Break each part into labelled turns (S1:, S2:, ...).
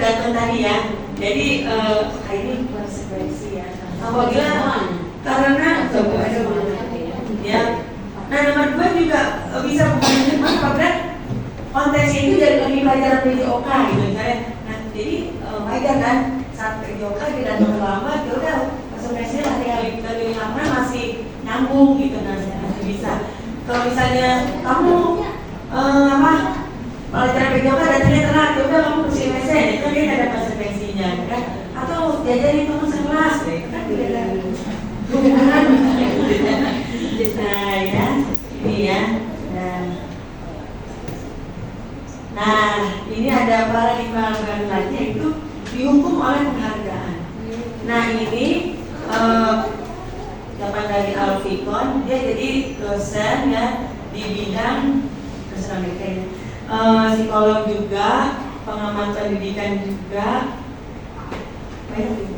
S1: datang tadi ya. Jadi ini konsekuensi ya. Apabila karena ya. Nah nomor 2 juga bisa bukan cuma apabila konteksnya itu dari lagi pelajaran PJOK gitu misalnya. Nah jadi wajar kan saat PJOK tidak terlambat, ya udah konsekuensinya lah dari lama masih nyambung gitu masih bisa. Kalau misalnya kamu pelajaran PJOK datangnya telat, ya udah kamu bersih WC, itu dia ada konsekuensinya kan? Atau jajanin teman sekelas, kan tidak ada hubungan. Nah ya, ini ya. Nah ini ada paradigma lainnya itu dihukum oleh penghargaan. Nah ini dapat dari Alfikon, dia jadi dosen ya di bidang dosen Amerika ya. Psikolog juga, pengamat pendidikan juga, banyak.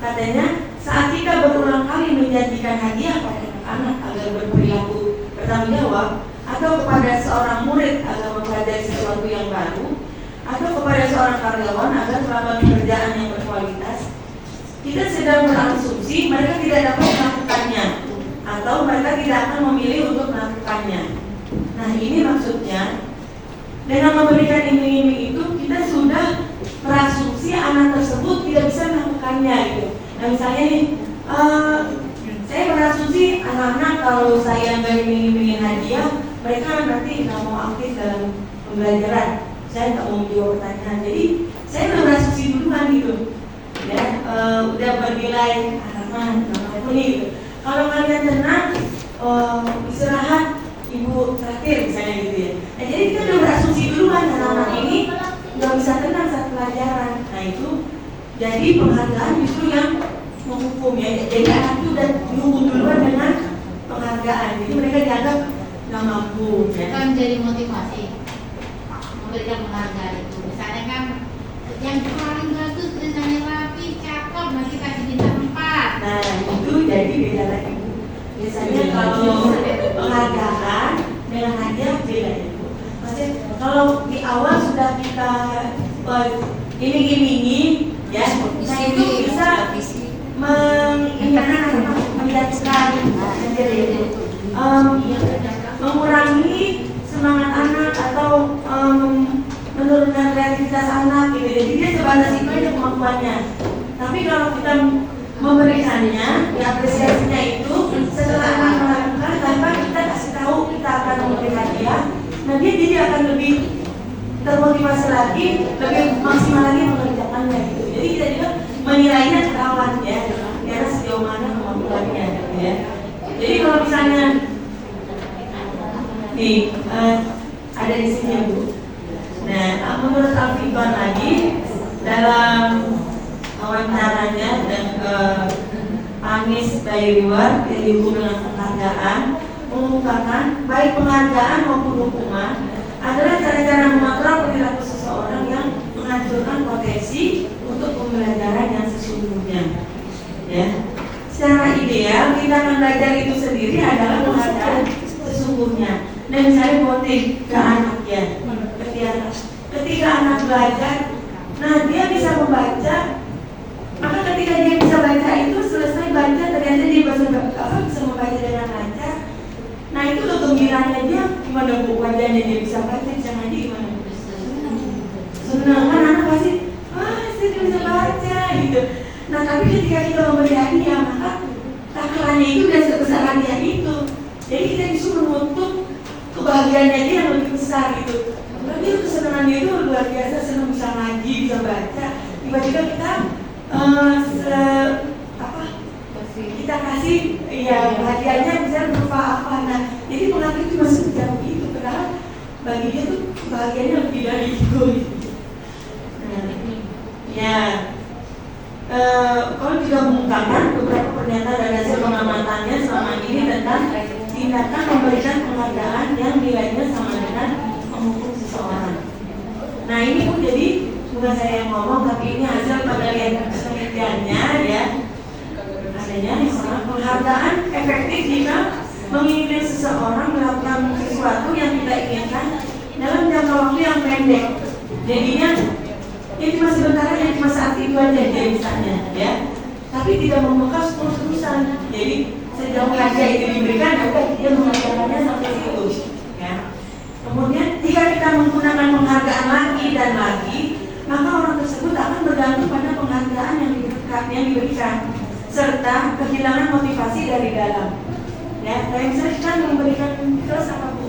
S1: Katanya saat kita berulang kali menjanjikan hadiah pada anak-anak agar berperilaku bertanggung jawab, atau kepada seorang murid agar mempelajari sesuatu yang baru, atau kepada seorang karyawan agar melakukan pekerjaan yang berkualitas, kita sedang berasumsi mereka tidak dapat melakukannya, atau mereka tidak akan memilih untuk melakukannya. Nah ini maksudnya dengan memberikan iming-iming itu kita sudah berasumsi anak tersebut tidak bisa melakukannya gitu. Nah misalnya nih, saya berasumsi anak-anak kalau saya nggak iming-imingin hadiah, mereka nanti nggak mau aktif dalam pembelajaran. Saya nggak mau menjawab pertanyaan. Jadi saya udah berasumsi duluan gitu, ya udah bernilai aman, ini gitu. Kalau kalian tenang, istirahat, ibu terakhir misalnya gitu ya. Nah jadi kita udah berasumsi duluan anak-anak ini nggak bisa tenang saat pelajaran. Nah itu jadi penghargaan justru yang menghukum ya. Jadi anak itu udah dihukum duluan dengan penghargaan. Jadi mereka dianggap nggak mampu.
S2: Ya. Kan jadi motivasi memberikan penghargaan itu. Misalnya kan yang paling bagus tulisannya rapi, cakep, nanti kasih bintang 4.
S1: Nah itu jadi beda lagi. Biasanya kalau penghargaan dengan hadiah beda itu. Maksudnya kalau di awal sudah kita iming-imingi ya, nah itu bisa menjatuhkan mengurangi semangat anak atau menurunkan kreativitas anak gitu. Jadi dia sebatas itu aja kemampuannya. Tapi kalau kita memberikannya, apresiasinya itu setelah anak melakukan tanpa kita kasih tahu kita akan memberikan dia, nah dia jadi akan lebih termotivasi lagi, lebih maksimal lagi mengerjakannya gitu. Jadi kita juga menilainya ketahuan ya, karena sejauh mana kemampuannya gitu ya. Jadi kalau misalnya nih ada di sini Bu. Nah menurut Alfikon lagi dalam wawancaranya dan Anies Bayriwar yang dihukum dengan penghargaan mengungkapkan baik penghargaan maupun hukuman adalah cara-cara mengontrol perilaku seseorang yang menghancurkan potensi untuk pembelajaran yang sesungguhnya. Ya, secara ideal kita akan belajar itu sendiri adalah penghargaan sesungguhnya. Dan misalnya motif ke anak ya, ketika anak belajar, nah dia bisa membaca. Maka ketika dia bisa baca itu selesai baca ternyata dia bisa membaca dengan lancar. Nah itu loh gembiranya dia, gimana Bu wajahnya dia bisa baca, bisa ngaji gimana? Senang kan anak pasti, saya bisa baca gitu. Nah tapi ketika kita memberi hadiah maka takarannya itu udah sebesar hadiah itu. Jadi kita disuruh menutup kebahagiaannya dia yang lebih besar gitu. Tapi kesenangan dia itu luar biasa, senang bisa ngaji, bisa baca. Tiba-tiba kita kita kasih ya hadiahnya bisa berupa apa. Nah jadi pengabdi itu masih jauh itu, padahal bagi dia tuh bahagianya lebih dari itu. Ya kalau juga mengungkapkan beberapa pernyataan dan hasil pengamatannya selama ini tentang tindakan memberikan penghargaan yang nilainya sama dengan menghukum seseorang. Nah ini pun jadi bukan saya yang ngomong, tapi ini hasil penelitiannya ya. Adanya penghargaan efektif jika menginginkan seseorang melakukan sesuatu yang tidak inginkan dalam jangka waktu yang pendek. Jadinya aja dia misalnya, ya. Tapi tidak membekas terus-terusan. Jadi sejauh hadiah itu diberikan, maka dia mengerjakannya sampai situ, ya. Kemudian jika kita menggunakan penghargaan lagi dan lagi, maka orang tersebut akan bergantung pada penghargaan yang diberikan, serta kehilangan motivasi dari dalam. Ya, kayak misalnya kan memberikan terus apa bu?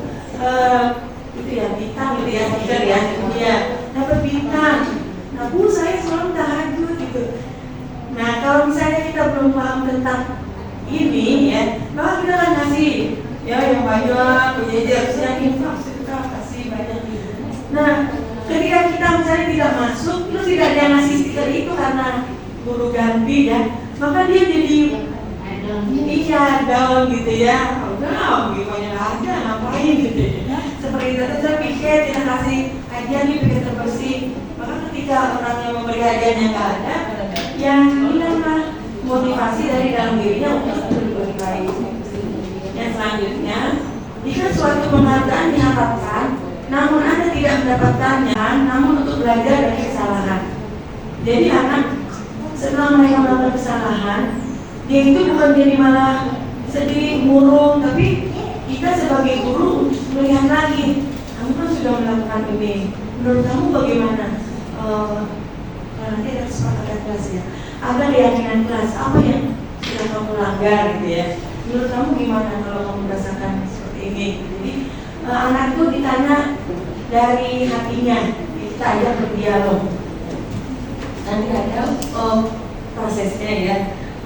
S1: Itu ya bintang gitu ya, stiker ya, dia dapat bintang. Nah bu, saya selalu tahajud gitu. Nah kalau misalnya kita belum paham tentang ini ya, maka kita akan kasih ya yang banyak, berjejer, yang infak kita kasih banyak. Nah ketika kita misalnya tidak masuk, terus tidak ada yang ngasih stiker itu karena guru ganti ya, maka dia jadi iya down gitu ya. Udah, gimana aja ngapain gitu ya. Seperti itu saya pikir kita kasih hadiah nih pikir terbersih. Maka ketika orang yang memberi hadiahnya nggak ada, yang hilanglah motivasi dari dalam dirinya untuk berbuat baik. Yang selanjutnya, jika suatu penghargaan diharapkan, namun Anda tidak mendapatkannya, namun untuk belajar dari kesalahan. Jadi anak setelah mereka melakukan kesalahan, dia itu bukan jadi malah sedih, murung, tapi kita sebagai guru melihat lagi, kamu kan sudah melakukan ini, menurut kamu bagaimana? Nanti ada kesepakatan kelas ya, ada keyakinan kelas apa yang sudah kamu langgar gitu ya, menurut kamu gimana kalau kamu merasakan seperti ini? Jadi anak itu ditanya dari hatinya, kita ajak berdialog, nanti ada prosesnya ya,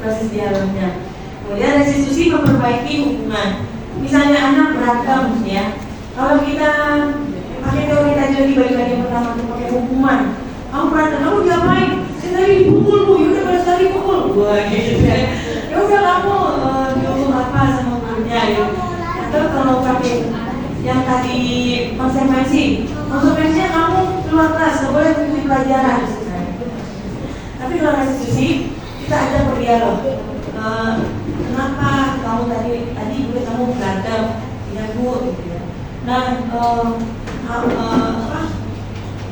S1: proses dialognya. Kemudian restitusi memperbaiki hubungan. Misalnya anak berantem ya, kalau kita pakai teori tadi bagi-bagi yang pertama itu pakai hukuman. Kamu berantem, kamu diapain? Saya tadi dipukul bu, yaudah pada sekali pukul. Wah gitu ya. Ya udah kamu dihukum apa sama gurunya ya. Atau kalau pakai yang tadi konsekuensinya kamu keluar kelas, nggak boleh mengikuti pelajaran. Tapi kalau restitusi kita ajak berdialog. Kenapa kamu tadi gue kamu berantem? Ya bu, gitu ya. Nah,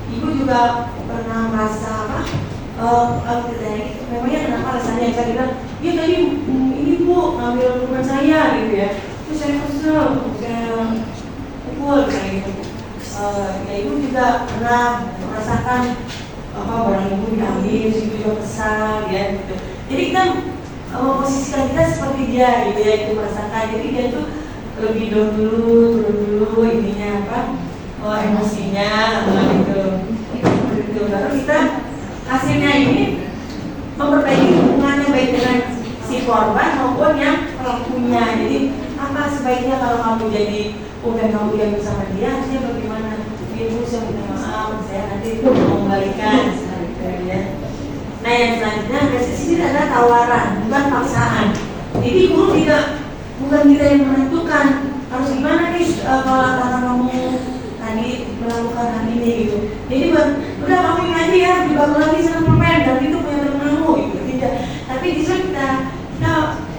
S1: ibu juga pernah merasa apa? Memangnya kenapa rasanya? Saya bilang, ya tadi ini bu ngambil hukuman saya gitu ya. Terus saya kesel, saya pukul kayak gitu. Ya ibu juga pernah merasakan barang ibu diambil, ibu juga kesal, ya gitu. Jadi kita memposisikan kita seperti dia gitu ya, itu merasakan. Jadi dia tuh lebih dulu ininya apa, emosinya gitu. Baru kita hasilnya ini memperbaiki hubungannya baik dengan si korban maupun yang pelakunya. Jadi apa sebaiknya kalau kamu jadi kamu diambil sama dia, artinya bagaimana? Ibu saya minta maaf, saya nanti mau mengembalikan gitu ya. Nah yang selanjutnya restitusi adalah tawaran, bukan paksaan. Jadi guru bukan kita yang menentukan harus gimana nih kalau kata kamu tadi melakukan hal ini gitu. Jadi udah kamu ini aja ya, dibangun lagi sama permen dan itu punya teman kamu gitu. Tidak. Tapi justru kita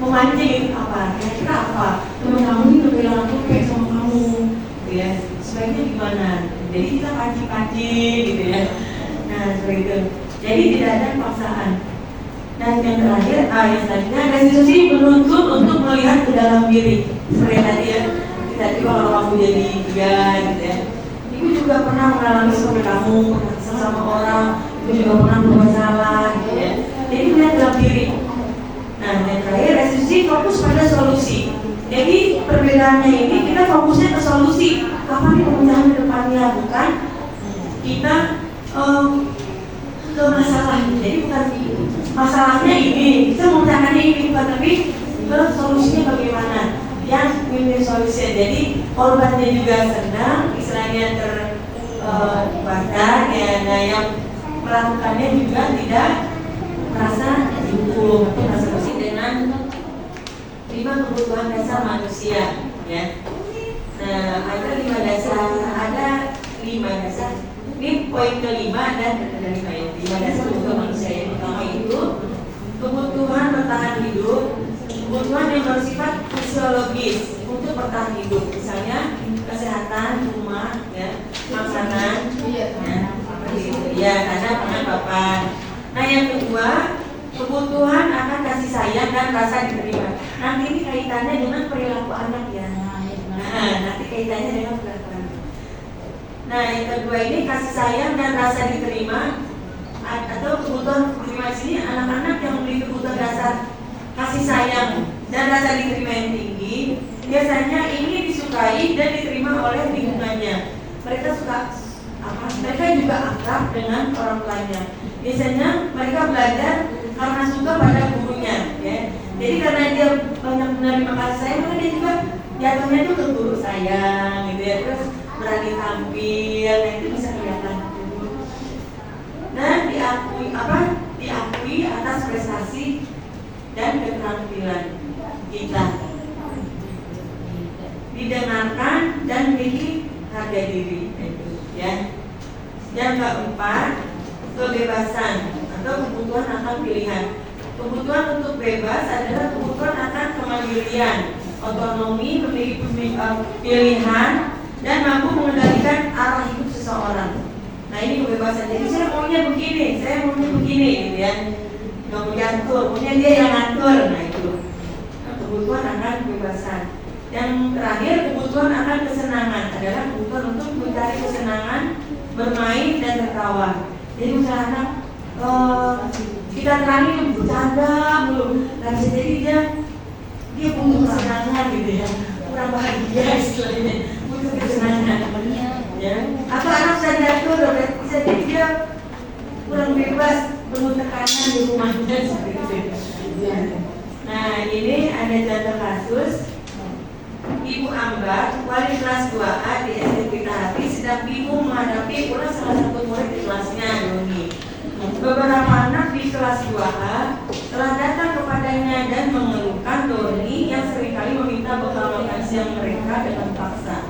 S1: memancing apa? Kira-kira apa? Teman kamu ini kehilangan pulpen sama kamu, gitu ya. Sebaiknya gimana? Jadi kita pancing gitu ya. Nah seperti itu. Jadi tidak ada paksaan. Dan yang terakhir, yang selanjutnya restitusi menuntut untuk melihat ke dalam diri. Seperti tadi ya, tadi kalau kamu jadi dia gitu ya. Ibu juga pernah mengalami seperti kamu, pernah kesal sama orang, ibu juga pernah berbuat salah gitu ya. Jadi melihat dalam diri. Nah yang terakhir restitusi fokus pada solusi. Jadi perbedaannya ini kita fokusnya ke solusi. Apa nih pemecahan ke depannya, bukan kita ke masalah. Jadi bukan masalahnya ini, kita memecahkannya ini bukan, tapi ke solusinya bagaimana, yang win-win solution. Jadi korbannya juga senang, istilahnya terbakar ya, nah yang melakukannya juga tidak merasa dihukum atau merasa bersih dengan 5 kebutuhan dasar manusia ya. Nah ada 5 dasar, ada 5 dasar. Ini poin kelima dan ada 5 ya. 5 dasar kebutuhan manusia. Yang pertama itu kebutuhan bertahan hidup, kebutuhan yang bersifat fisiologis untuk bertahan hidup. Misalnya kesehatan, rumah, ya, makanan, ya, karena pangan papan. Nah yang kedua, kebutuhan akan kasih sayang dan rasa diterima. Nanti ini kaitannya dengan perilaku anak ya. Nah, nanti kaitannya dengan perilaku anak. Nah yang kedua ini kasih sayang dan rasa diterima, atau kebutuhan diterima di sini anak-anak yang memiliki kebutuhan dasar kasih sayang dan rasa diterima yang tinggi, biasanya ini disukai dan diterima oleh lingkungannya. Mereka suka apa? Mereka juga akrab dengan orang tuanya. Biasanya mereka belajar karena suka pada gurunya, ya. Jadi karena dia banyak menerima kasih sayang, maka dia juga jatuhnya itu ke guru sayang, gitu ya. Terus berani tampil, nah itu bisa kelihatan. Dan diakui atas prestasi dan keterampilan kita, didengarkan dan memiliki harga diri, itu ya. Yang keempat, kebebasan atau kebutuhan akan pilihan. Kebutuhan untuk bebas adalah kebutuhan akan kemandirian, otonomi, memiliki pilihan dan mampu mengendalikan arah hidup seseorang. Nah ini kebebasan. Jadi saya maunya begini, gitu ya. Nggak mau diatur, maunya dia yang ngatur. Nah itu kebutuhan akan kebebasan. Yang terakhir, kebutuhan akan kesenangan adalah kebutuhan untuk mencari kesenangan, bermain dan tertawa. Jadi misalnya kita terangin bercanda belum, nah bisa jadi dia butuh kesenangan gitu ya, kurang bahagia istilahnya, butuh kesenangan. Ya. Atau anak saya diatur, bisa jadi dia kurang bebas, penuh tekanan di rumahnya seperti itu. Ya. Nah ini ada contoh kasus. Ibu Ambar, wali kelas 2A di SMP Hati, sedang bingung menghadapi pula salah satu murid di kelasnya, Doni. Beberapa anak di kelas 2A telah datang kepadanya dan mengeluhkan Doni yang seringkali meminta bekal makan siang mereka dengan paksa.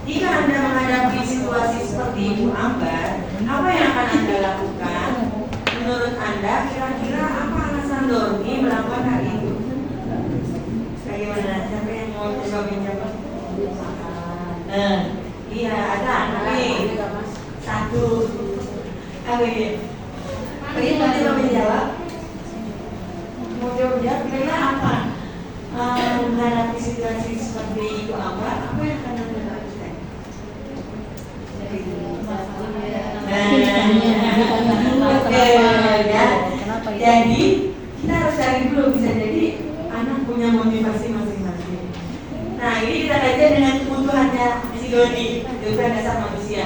S1: Jika Anda menghadapi situasi seperti Ibu Ambar, apa yang akan Anda lakukan? Menurut Anda, kira-kira apa alasan Doni melakukan hal itu? Bagaimana? Siapa yang mau coba menjawab? Iya, ada anak nih. Satu. Ini mau coba menjawab? Mau coba menjawab, kira-kira apa? Menghadapi situasi seperti Ibu Ambar, apa yang akan Anda lakukan? Jadi kita harus cari dulu, bisa jadi anak punya motivasi masing-masing. Nah ini kita kaitkan dengan kebutuhannya si Doni, kebutuhan dasar manusia.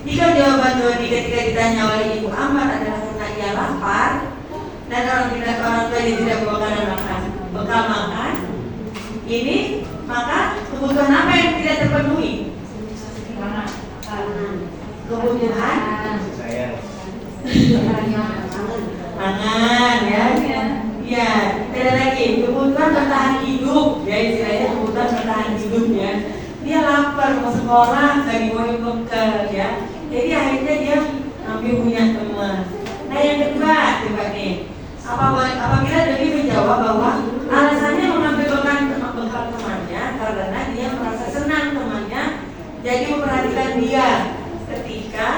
S1: Jika jawaban Doni ketika ditanya oleh Ibu Ambar adalah karena ia lapar dan orang tuanya tidak bekal makan, ini maka kebutuhan apa yang tidak terpenuhi? Kebutuhan pangan, ya. Ya, ada lagi kebutuhan bertahan hidup, ya istilahnya kebutuhan bertahan hidup ya. Dia lapar mau sekolah, lagi mau bekal ya. Jadi akhirnya dia ambil punya teman. Nah yang kedua, coba nih, apabila Doni menjawab bahwa alasannya mengambil bekal temannya karena dia merasa senang temannya jadi memperhatikan dia ketika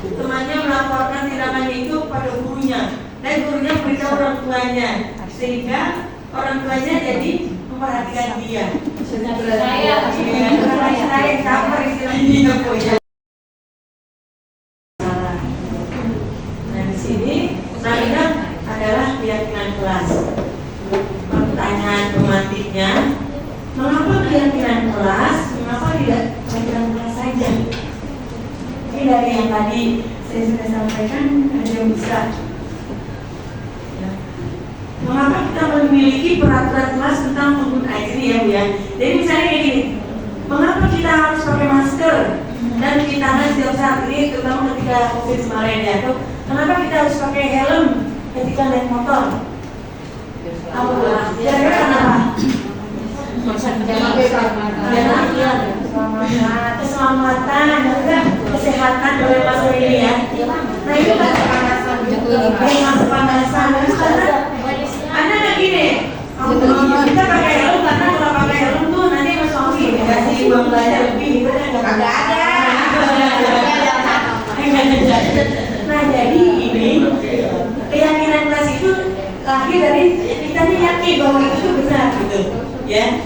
S1: temannya melaporkan tindakannya itu pada gurunya dan gurunya memberitahu orang tuanya sehingga orang tuanya jadi memperhatikan dia. Saya sabar istilahnya punya. Nah di sini namanya adalah keyakinan kelas. Pertanyaan pemantiknya, mengapa keyakinan kelas? Mengapa tidak keyakinan kelas saja? Ini dari yang tadi saya sudah sampaikan ada yang bisa. Mengapa kita memiliki peraturan kelas tentang penggunaan ini ya Bu ya? Jadi misalnya kayak gini, mengapa kita harus pakai masker dan cuci tangan setiap saat ini, terutama ketika COVID kemarin ya? Atau kenapa kita harus pakai helm ketika naik motor? Kira-kira kenapa? Keselamatan dan juga kesehatan oleh masker ini ya. Nah itu kan kepanasan, kepanasan. Ada nggak gini? Kita pakai helm karena kalau pakai helm tuh nanti mas suami dikasih uang belanja lebih, gitu kan? Nggak ada. Nah Nah jadi ini keyakinan kelas itu lahir dari kita yakin bahwa itu benar gitu, ya.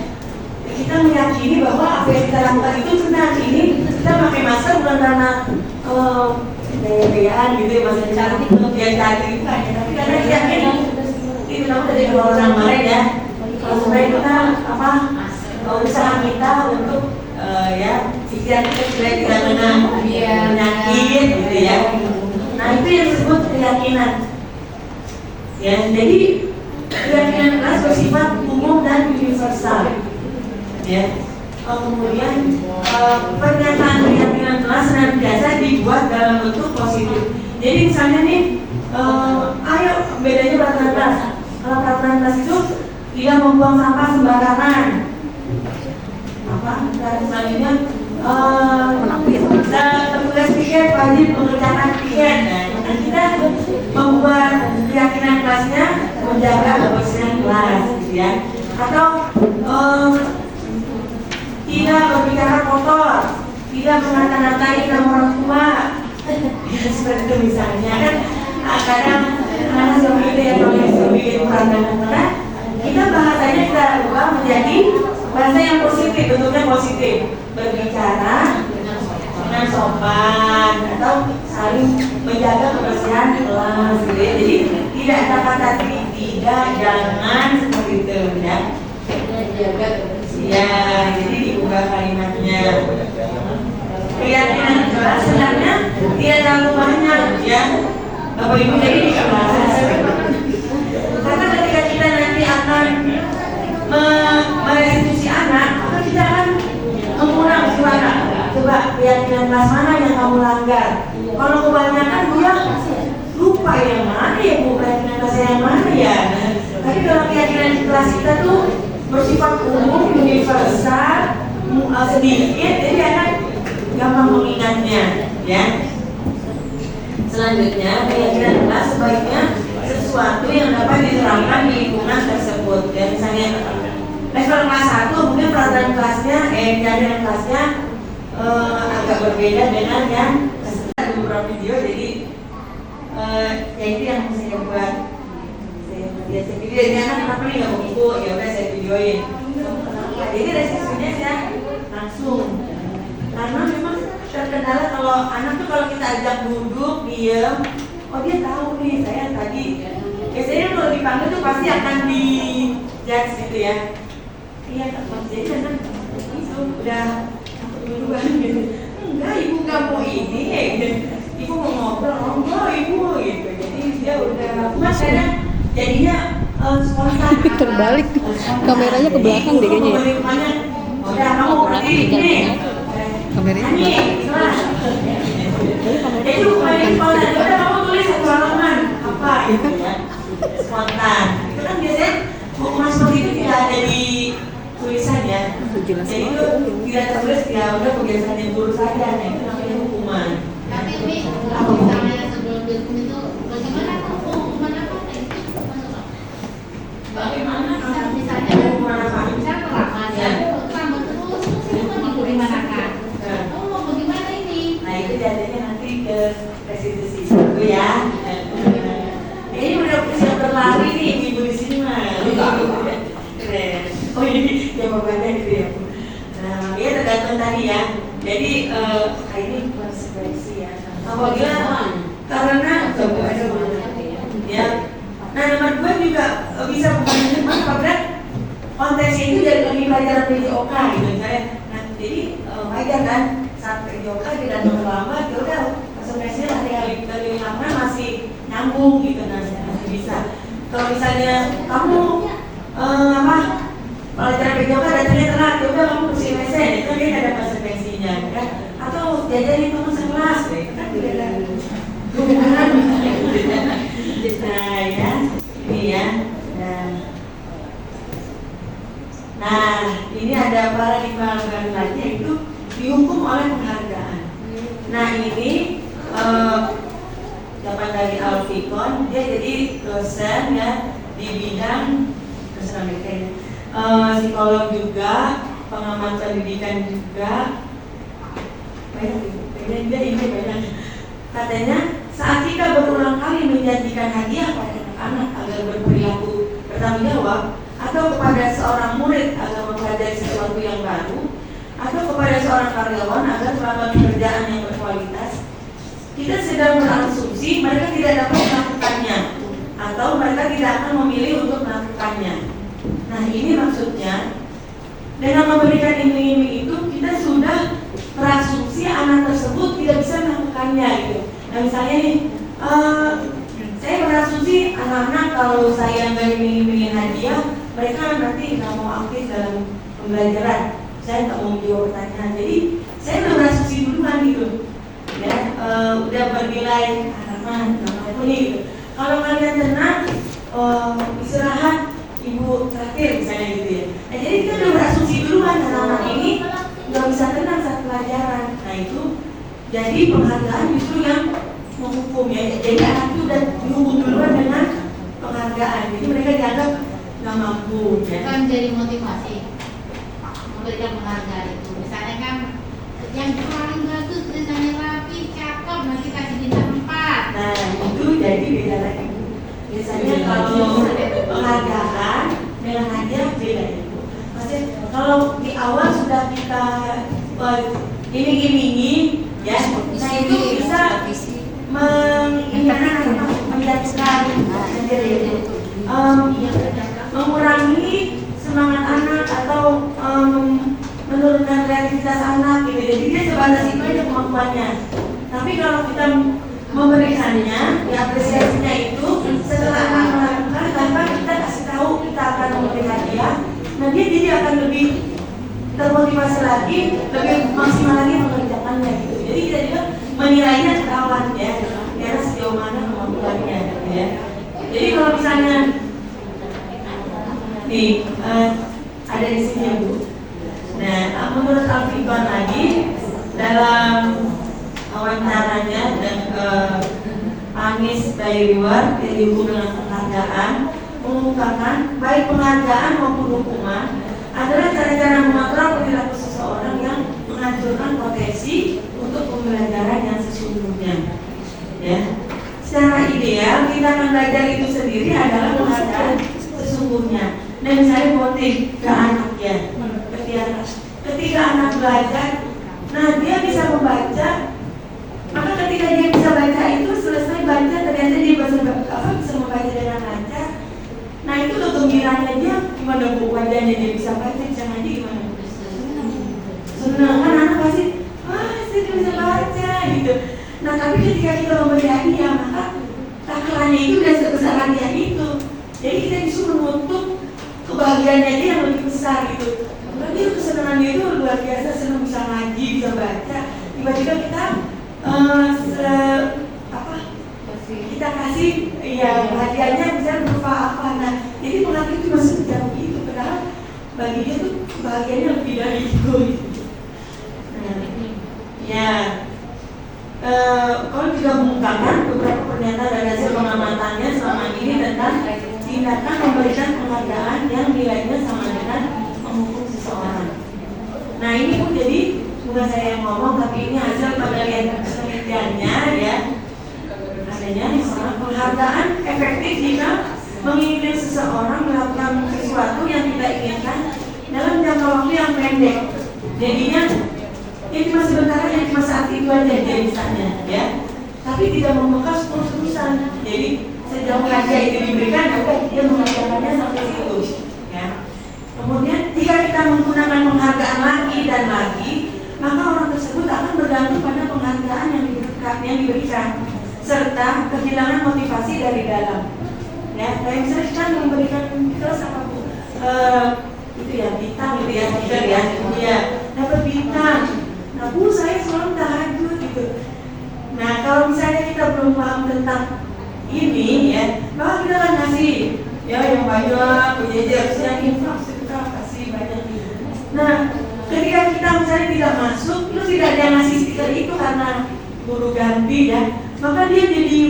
S1: Kita meyakini bahwa apa yang kita lakukan itu benar. Ini kita pakai masker bukan karena gaya-gayaan gitu ya, masker cantik untuk dia cantik bukan ya, tapi karena kita yakin itu nama dari orang kemarin ya. Kalau supaya kita usaha kita untuk ya pikiran kita supaya tidak kena penyakit gitu ya. Nah itu yang disebut keyakinan. Ya, jadi keyakinan kelas bersifat umum dan universal. Ya. Kemudian pernyataan keyakinan kelas senantiasa dibuat dalam bentuk positif. Jadi misalnya nih, ayo bedanya peraturan kelas. Kalau peraturan kelas itu tidak membuang sampah sembarangan. Dan selanjutnya petugas piket wajib mengerjakan piket. Nah, kita membuat keyakinan kelasnya menjaga kebersihan kelas, gitu ya. Atau tidak berbicara kotor, tidak mengata-ngatai nama orang tua, seperti itu misalnya kan. Kadang anak seperti itu yang sudah bikin karena kita bahasanya kita ubah menjadi bahasa yang positif, bentuknya positif, berbicara dengan sopan atau saling menjaga kebersihan kelas, gitu ya. Jadi tidak ada kata tidak, jangan seperti itu ya. Ya, jadi diubah kalimatnya. Keyakinan kelas sebenarnya tidak terlalu banyak ya. Bapak Ibu, jadi di kelas. Karena ketika kita nanti akan merestitusi anak, maka kita akan mengulang suara. Coba keyakinan kelas mana yang kamu langgar? Kalau kebanyakan dia lupa yang mana ya bu, keyakinan kelas yang mana ya. Tapi kalau keyakinan kelas kita tuh bersifat umum, universal, sedikit, jadi akan gampang mengingatnya, ya. Selanjutnya, keyakinan kelas sebaiknya sesuatu yang dapat diterapkan di lingkungan tersebut. Ya, misalnya level kelas 1 mungkin peraturan kelasnya, keyakinan kelasnya agak berbeda dengan yang ada beberapa video, jadi ya itu yang saya buat. Saya video ini anak kenapa nih nggak buku, ya udah saya videoin. Jadi resikonya saya langsung, karena memang terkendala kalau anak tuh kalau kita ajak duduk diam, oh dia tahu nih saya tadi. Biasanya kalau dipanggil tuh pasti akan di judge gitu ya. Iya jadi anak itu udah takut duluan gitu. Enggak, ibu nggak mau ini, ibu mau ngobrol, enggak ibu gitu. Jadi dia udah makanya jadinya spontan.
S3: Terbalik, kameranya ke belakang deh kayaknya ya.
S1: Udah kamu pergi ini.
S3: Kameranya ke belakang.
S1: Jadi bukan spontan, udah kamu tulis satu halaman apa gitu ya. Spontan. Itu kan biasanya hukuman seperti itu tidak ada di tulisan ya. Jadi itu tidak tertulis, ya udah kebiasaan yang guru saja, itu namanya hukuman.
S2: Tapi ini kalau misalnya sebelum dihukum itu bagaimana hukuman apa?
S1: Bagaimana
S2: misalnya
S1: hukuman apa?
S2: Misalnya kelamaan ya, tambah terus itu kan digimanakan? Oh mau bagaimana ini?
S1: Nah itu jadinya nanti ke restitusi itu ya. Ini udah siap berlari nih ibu di sini mah. Keren. Oh ini jawabannya gitu ya. Nah ya tergantung tadi ya. Jadi ini konsekuensi ya. Apabila karena coba ada ya. Nah nomor 2 juga bisa bukan cuma pada konteksnya itu dari pelajaran PJOK gitu misalnya. Nah jadi wajar kan saat PJOK tidak terlambat, ya udah konsekuensinya dari lapangan masih nyambung gitu, nah masih bisa. Kalau misalnya kamu pelajaran PJOK datangnya telat, ya udah kamu bersih WC, itu dia ada konsekuensinya kan. Atau jajanin kamu sekelas, kan tidak ada hubungan. Nah ya, ini ya. Nah ini ada paradigma lagi yaitu dihukum oleh penghargaan. Nah ini dapat dari Alfikon, dia jadi dosen ya di bidang dosen Amerika ya. Psikolog juga, pengamat pendidikan juga, banyak dia ini banyak. Katanya saat kita jawab, atau kepada seorang murid agar mempelajari sesuatu yang baru, atau kepada seorang karyawan agar melakukan pekerjaan yang berkualitas, kita sedang berasumsi mereka tidak dapat melakukannya, atau mereka tidak akan memilih untuk melakukannya. Nah, ini maksudnya dengan memberikan iming-iming itu kita sudah berasumsi anak tersebut tidak bisa melakukannya gitu. Nah, misalnya nih, saya berasumsi anak-anak kalau saya nggak iming-imingin hadiah, mereka nanti nggak mau aktif dalam pembelajaran. Saya nggak mau menjawab pertanyaan. Jadi saya udah berasumsi duluan gitu, ya, udah bernilai anak apa nih gitu. Kalau kalian tenang, istirahat, ibu terakhir misalnya gitu ya. Nah, jadi kita udah berasumsi duluan anak-anak ini nggak bisa tenang saat pelajaran. Nah, itu jadi penghargaan justru yang menghukum ya. Jadi anak itu udah dihukum duluan dengan penghargaan. Jadi mereka dianggap nggak mampu ya.
S2: Kan jadi motivasi memberikan penghargaan itu. Misalnya kan yang paling bagus tulisannya rapi, cakep, nanti kasih bintang 4.
S1: Nah, itu jadi beda lagi. Biasanya kalau penghargaan dengan hadiah beda itu. Maksudnya kalau di awal sudah kita iming-imingi ya, nah itu bisa menjatuhkan mengurangi semangat anak atau menurunkan kreativitas anak gitu. Jadi dia sebatas itu aja kemampuannya. Tapi kalau kita memberikannya, apresiasinya itu setelah anak melakukan tanpa kita kasih tahu kita akan memberi hadiah, nah dia jadi akan lebih termotivasi lagi, lebih maksimal lagi mengerjakannya gitu. Jadi kita juga menilainya ketahuan ya, karena sejauh mana kemampuannya gitu ya. Jadi kalau misalnya nih ada di sini ya Bu. Nah, menurut Alfiqan lagi dalam wawancaranya dan Anies dari luar yang dihubung dengan penghargaan mengungkapkan baik penghargaan maupun hukuman adalah cara-cara mengontrol perilaku seseorang yang menghancurkan potensi untuk pembelajaran yang sesungguhnya. Ya, secara ideal kita belajar itu sendiri adalah penghargaan sesungguhnya. Dan misalnya motif ke anak ya, ketika anak belajar, nah dia bisa membaca. Maka ketika dia bisa baca itu selesai baca ternyata dia bisa membaca dengan lancar. Nah itu kegembiraannya dia gimana Bu, wajahnya dia bisa baca, bisa ngaji gimana? Senang kan anak pasti, wah saya bisa baca gitu. Nah tapi ketika kita memberi hadiah maka takarannya itu udah sebesar hadiah itu. Jadi kita disuruh menutup kebahagiaannya dia yang lebih besar gitu. Berarti kesenangannya itu luar biasa, senang bisa ngaji, bisa baca. Tiba-tiba kita kita kasih ya hadiahnya bisa berupa apa. Nah jadi penghargaan itu masih jauh itu, padahal bagi dia tuh bahagianya lebih dari itu. Nah, ya kalau juga mengungkapkan beberapa pernyataan dan hasil pengamatannya selama ini tentang tindakan memberikan penghargaan yang nilainya sama dengan menghukum seseorang. Nah ini pun jadi bukan saya yang ngomong, tapi ini hasil penelitiannya ya. Adanya misalnya penghargaan efektif jika menginginkan seseorang melakukan sesuatu yang tidak inginkan dalam jangka waktu yang pendek. Jadinya ini cuma sebentar, yang cuma saat itu aja dia misalnya ya. Tapi tidak membekas terus-terusan. Jadi sejauh hadiah itu diberikan, dia mengerjakannya sampai situ ya. Kemudian jika kita menggunakan penghargaan lagi dan lagi, maka orang tersebut akan bergantung pada penghargaan yang diberikan serta kehilangan motivasi dari dalam. Ya, kayak misalnya kita memberikan terus apa Bu? Itu ya bintang gitu ya, tidak ya, dia dapat bintang. Nah Bu, saya selalu tahajud gitu. Nah kalau misalnya kita belum paham tentang ini ya, maka kita akan kasih ya yang banyak, berjejer, yang infak kita kasih banyak. Nah ketika kita misalnya tidak masuk, terus tidak ada yang ngasih stiker itu karena guru ganti ya, maka dia jadi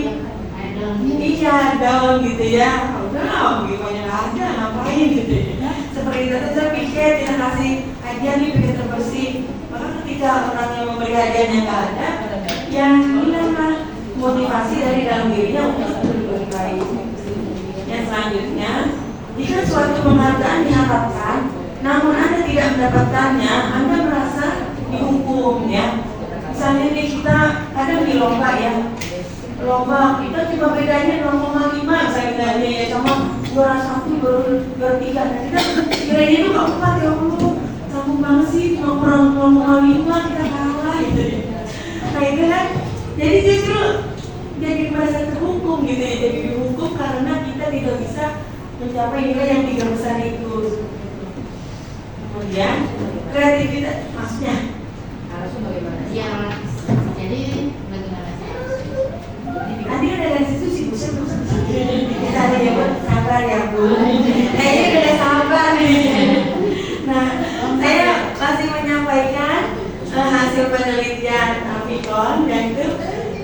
S1: iya down gitu ya. Udah gimana aja ngapain gitu ya. Seperti itu saya pikir kita kasih hadiah nih pikir terbersih. Maka ketika orang yang memberi hadiahnya nggak ada, yang hilanglah motivasi dari dalam dirinya untuk berbuat baik. Yang selanjutnya, jika suatu penghargaan diharapkan, namun Anda tidak mendapatkannya, Anda merasa dihukum ya. Misalnya nih kita kadang di lomba ya, lomba kita cuma bedanya 0,5 misalnya ya sama juara 1, juara 3. Nah kita kiranya itu gak kuat ya Allah, sambung banget sih, cuma kurang 0,5 kita kalah gitu ya. Nah itu kan, jadi justru jadi merasa terhukum gitu ya, jadi dihukum karena kita tidak bisa mencapai nilai yang 3 besar itu. Kemudian kreativitas, maksudnya
S2: Ya, jadi bagaimana sih?
S1: nanti kan ada institusi Bu, kita ada ya Bu, sabar ya Bu. Kayaknya udah sabar nih. Nah, saya masih menyampaikan hasil penelitian Amikon, yaitu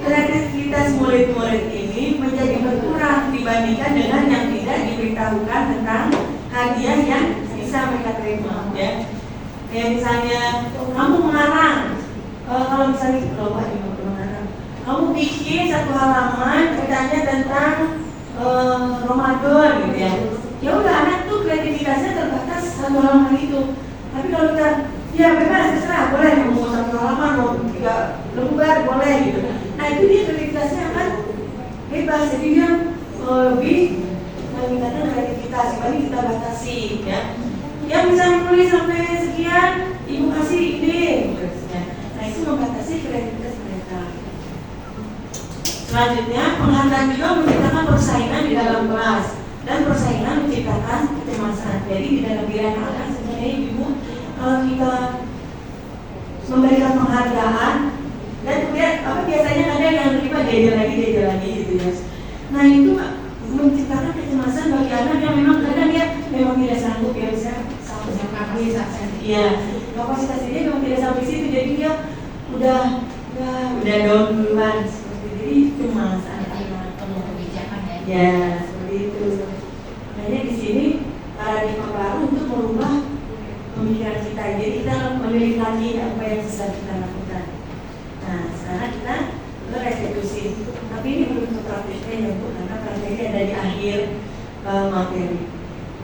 S1: kreativitas murid-murid ini menjadi berkurang dibandingkan dengan yang tidak diberitahukan tentang hadiah yang bisa mereka terima ya. Kayak misalnya kamu mengarang, kalau misalnya lomba di mengarang, kamu bikin satu halaman ceritanya tentang Ramadan gitu ya. Ya udah, anak tuh kreativitasnya terbatas satu halaman itu. Tapi kalau kita ya bebas terserah, boleh mau satu halaman mau 3 lembar boleh gitu. Nah itu dia kreativitasnya akan bebas, jadi dia lebih meningkatkan kreativitas dibanding kita batasi ya. Yang bisa menulis sampai sekian, ibu kasih ide. Nah itu membatasi kreativitas mereka. Selanjutnya, penghargaan juga menciptakan persaingan di dalam kelas, dan persaingan menciptakan kecemasan. Jadi di dalam diri anak-anak sebenarnya ibu, kalau kita memberikan penghargaan dan kemudian biasanya kadang yang terlibat dia lagi gitu ya. Nah itu menciptakan kecemasan bagi anak yang memang kadang dia memang tidak sanggup ya, bisa sampai ya kapasitas dia memang tidak sampai situ, jadi dia udah down duluan seperti itu. Jadi cemas anak-anak
S2: Perlu kebijakan ya.
S1: ya seperti itu. Makanya di sini paradigma baru untuk merubah pemikiran kita. Jadi kita memilih lagi apa yang bisa kita lakukan. Nah sekarang kita ke restitusi. Tapi ini belum prakteknya ya Bu, karena prakteknya ada di akhir materi.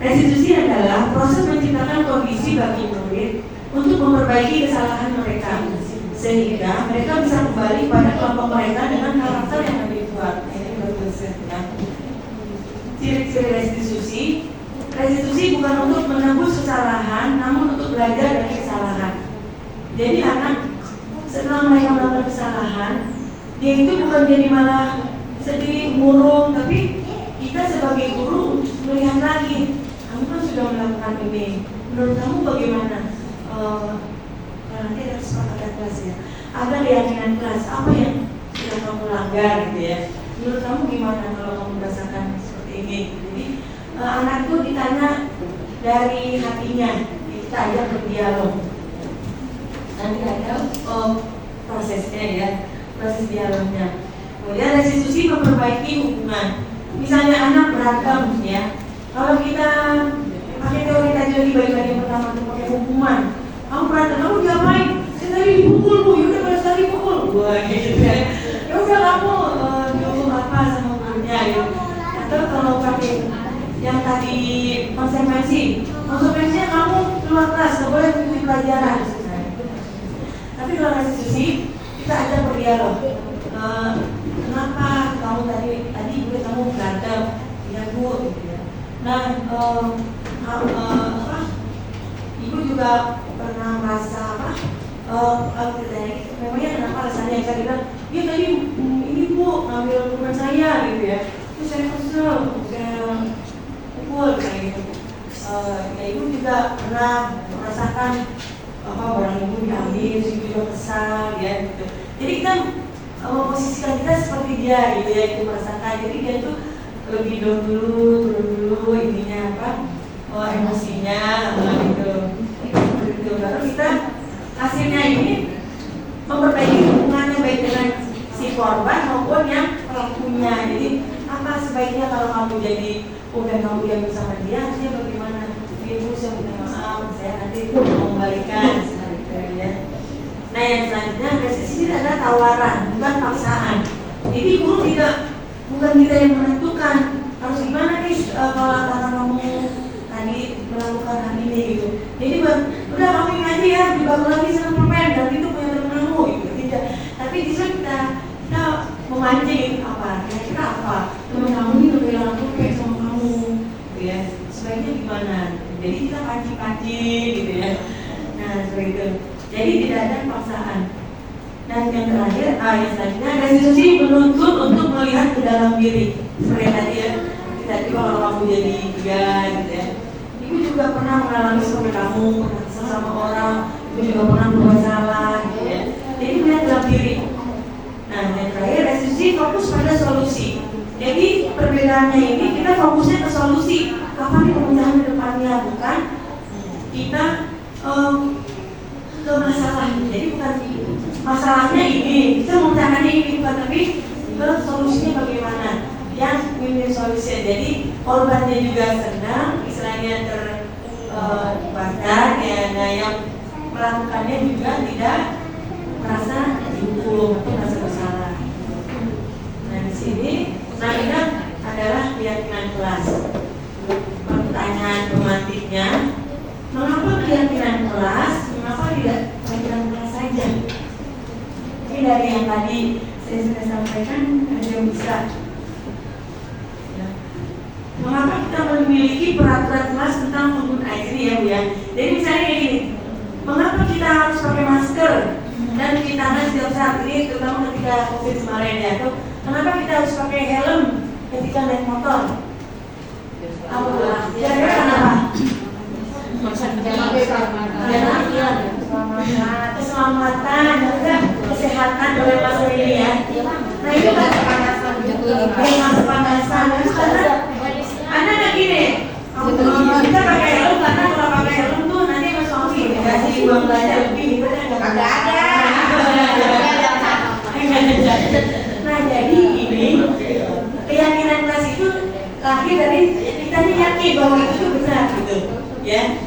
S1: Restitusi adalah proses menciptakan kondisi bagi murid untuk memperbaiki kesalahan mereka, sehingga mereka bisa kembali pada kelompok mereka dengan karakter yang lebih kuat. Ini betul ya. Ciri-ciri restitusi. Restitusi bukan untuk menebus kesalahan, namun untuk belajar dari kesalahan. Jadi anak setelah mereka melakukan kesalahan, dia itu bukan jadi malah sedih, murung, tapi kita sebagai guru melihat lagi, kamu kan sudah melakukan ini, menurut kamu bagaimana? Nanti ada kesepakatan kelas ya, ada keyakinan kelas apa yang sudah kamu langgar gitu ya, menurut kamu gimana kalau kamu merasakan seperti ini? Jadi anak itu ditanya dari hatinya, kita ajak berdialog, nanti ada prosesnya ya, proses dialognya. Kemudian restitusi memperbaiki hubungan. Misalnya anak berantem ya, kalau kita pakai teori tadi bagi-bagi yang pertama untuk pakai hukuman, kamu berantem, kamu diapain? Saya tadi dipukul Bu, yaudah pada sekali dipukul. Wah gitu ya. Ya udah kamu dihukum apa sama gurunya ya. Atau kalau pakai yang tadi konsekuensinya kamu keluar kelas, nggak boleh mengikuti pelajaran. Tapi kalau restitusi kita ajak berdialog. Kenapa kamu tadi kamu berantem? Ya Bu, gitu ya. Nah, ibu juga pernah merasa kalau ditanya gitu, memangnya kenapa alasannya? Saya bilang, ya tadi ini Bu ngambil hukuman saya gitu ya. Terus saya kesel, saya pukul kayak gitu. Ya ibu juga pernah merasakan barang ibu diambil, ibu juga kesal ya gitu. Jadi kita memposisikan kita seperti dia gitu ya, itu merasakan. Jadi dia tuh lebih turun dulu ininya emosinya gitu. Baru kita hasilnya ini memperbaiki hubungannya baik dengan si korban maupun yang pelakunya. Jadi apa sebaiknya kalau kamu jadi kamu diambil sama dia, artinya bagaimana? Ibu saya minta maaf, saya nanti mengembalikan seperti ya. Nah yang selanjutnya restitusi adalah tawaran, bukan paksaan. Jadi guru bukan kita yang menentukan harus gimana nih kalau antara kamu tadi udah kamu ini aja ya, dibangun lagi sama permen dan itu punya temen kamu gitu. Tidak, tapi justru kita memancing apa, kira-kira apa temen kamu ini udah kehilangan pulpen sama kamu gitu ya, sebaiknya gimana, jadi kita pancing-pancing gitu ya. Nah seperti itu, jadi tidak ada paksaan. Dan yang terakhir, yang selanjutnya restitusi menuntut untuk melihat ke dalam diri. Seperti tadi ya, tadi kalau kamu jadi tiga gitu ya, ibu juga pernah mengalami seperti kamu, pernah kesal sama orang, ibu juga pernah berbuat salah gitu ya. Jadi melihat dalam diri. Nah yang terakhir restitusi fokus pada solusi. Jadi perbedaannya ini kita fokusnya ke solusi. Kapan nih pemecahan ke depannya, bukan kita ke masalah. Jadi bukan masalahnya ini, kita memecahkannya ini, bukan, tapi ke solusinya bagaimana, yang win-win solution. Jadi korbannya juga senang, istilahnya terbakar ya, nah yang melakukannya juga tidak merasa dihukum atau merasa bersalah. Nah di sini selanjutnya adalah keyakinan kelas. Pertanyaan pemantiknya, mengapa keyakinan kelas? Mengapa tidak keyakinan kelas saja? Ini dari yang tadi saya sudah sampaikan, ada yang bisa. Ya. Mengapa kita memiliki peraturan kelas tentang penggunaan ini ya Bu ya? Jadi misalnya kayak gini, mengapa kita harus pakai masker dan cuci tangan setiap saat ini, terutama ketika COVID kemarin ya? Atau kenapa kita harus pakai helm ketika naik motor? Kira-kira kenapa? Keselamatan juga kesehatan oleh masa ini ya. Nah itu kan kepanasan karena ada nggak gini, kita pakai helm karena kalau pakai helm tuh nanti mas suami dikasih uang belanja lebih gitu kan? Nggak ada. Nah jadi ini keyakinan kelas itu lahir dari kita yakin bahwa itu benar gitu ya.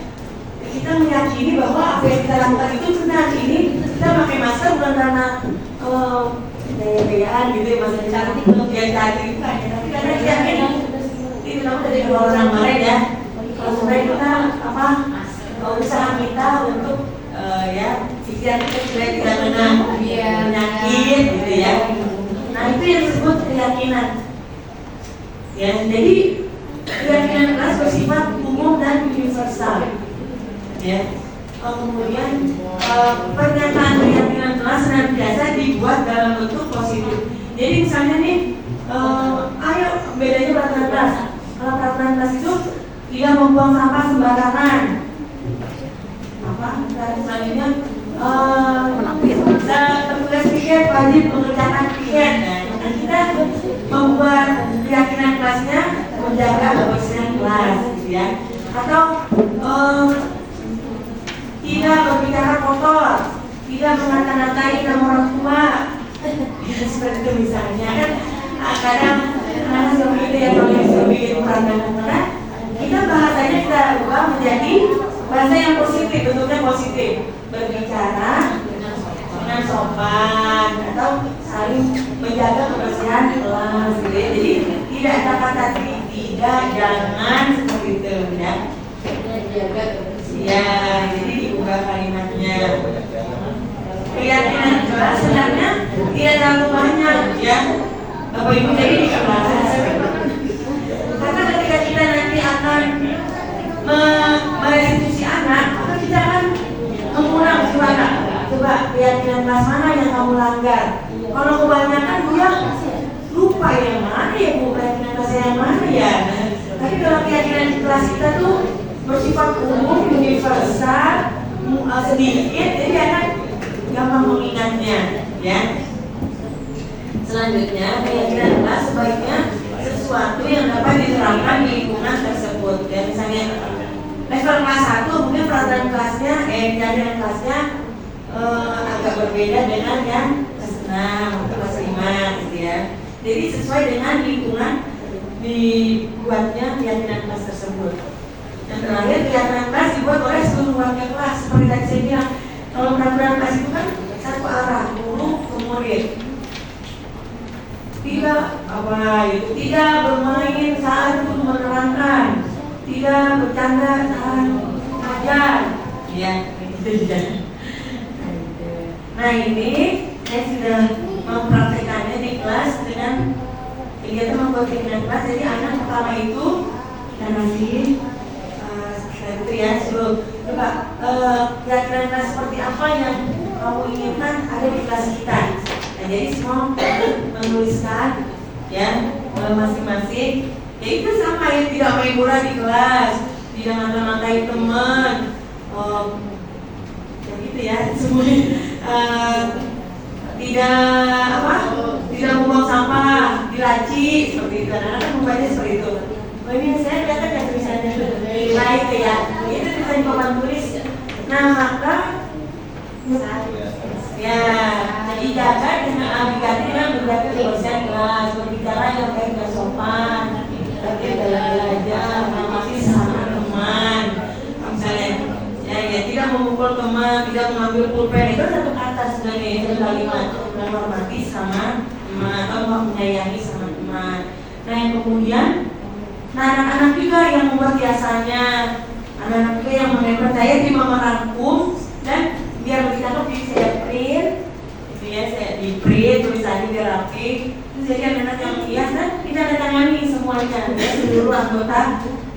S1: Kita meyakini bahwa apa yang kita lakukan itu benar. Ini kita pakai masker bukan karena gaya-gayaan gitu ya, masker cantik untuk gaya cantik bukan ya, tapi karena kita yakin itu nama dari dua orang kemarin ya, kalau sebenarnya kita usaha kita untuk ya pikiran kita supaya tidak kena penyakit gitu ya. Nah itu yang disebut keyakinan ya. Jadi keyakinan kelas bersifat umum dan universal ya. Kemudian pernyataan keyakinan kelas senantiasa dibuat dalam bentuk positif. Jadi misalnya nih, ayo bedanya peraturan kelas. Kalau peraturan kelas itu tidak membuang sampah sembarangan. Apa? Dan selanjutnya petugas piket wajib mengerjakan piket. Nah, kita membuat keyakinan kelasnya menjaga kebersihan kelas, gitu ya. Atau tidak berbicara kotor, tidak mengata-ngatai nama orang tua, seperti itu misalnya kan. Kadang seperti itu ya, kalau yang sudah bikin perangkat kita bahasanya kita ubah menjadi bahasa yang positif, bentuknya positif, berbicara dengan sopan atau saling menjaga kebersihan kelas gitu ya. Jadi tidak ada kata tidak, jangan seperti itu ya. Ya, jadi diubah kalimatnya. Keyakinan kelas sebenarnya tidak terlalu banyak ya, Bapak Ibu, jadi di kelas. Karena ketika kita nanti akan merestitusi anak, maka kita akan mengulang gimana? Coba keyakinan kelas mana yang kamu langgar? Kalau kebanyakan Bu ya lupa yang mana ya Bu, keyakinan kelas yang mana ya? Tapi kalau keyakinan kelas kita tuh bersifat umum, universal, sedikit, jadi anak gampang mengingatnya ya. Selanjutnya, keyakinan kelas sebaiknya sesuatu yang dapat diterapkan di lingkungan tersebut ya. Misalnya level kelas 1 mungkin peraturan kelasnya, keyakinan kelasnya agak berbeda dengan yang kelas 6 atau kelas 5 gitu ya. Jadi sesuai dengan lingkungan dibuatnya keyakinan kelas tersebut. Yang terakhir, keyakinan kelas dibuat oleh seluruh warga kelas. Seperti tadi saya bilang, kalau peraturan kelas itu kan satu arah, guru ke murid. Tidak tidak bermain saat untuk menerangkan, tidak bercanda saat mengajar, ya. Nah ini saya sudah mempraktekannya di kelas dengan kegiatan membuat keinginan kelas. Jadi anak pertama itu kita kasih itu ya, suruh coba kira-kira seperti apa yang kamu inginkan ada di kelas kita. Nah, jadi semua menuliskan ya masing-masing. Ya itu sama ya, tidak main bola di kelas, tidak ngata-ngatain teman, ya gitu ya semuanya. Tidak membuang sampah di laci seperti itu. Anak-anak membaca seperti itu. Oh ini saya lihat kan tulisannya nilai itu ya. Itu tulisan di papan tulis. Nah maka ya dijaga dengan diganti dengan menjaga kebersihan kelas, berbicara yang baik dan sopan, tapi dalam belajar masih sama teman. Misalnya ya tidak memukul teman, tidak mengambil pulpen, itu satu kata sebenarnya, itu kalimat menghormati sama teman atau menyayangi sama teman. Nah yang kemudian anak-anak juga yang membuat hiasannya, anak-anak juga yang menempel saya di merangkum dan biar lebih cakep jadi saya print, itu ya saya di print tulisannya biar rapi. Terus jadi anak-anak yang hias dan kita tangani semuanya ya, seluruh anggota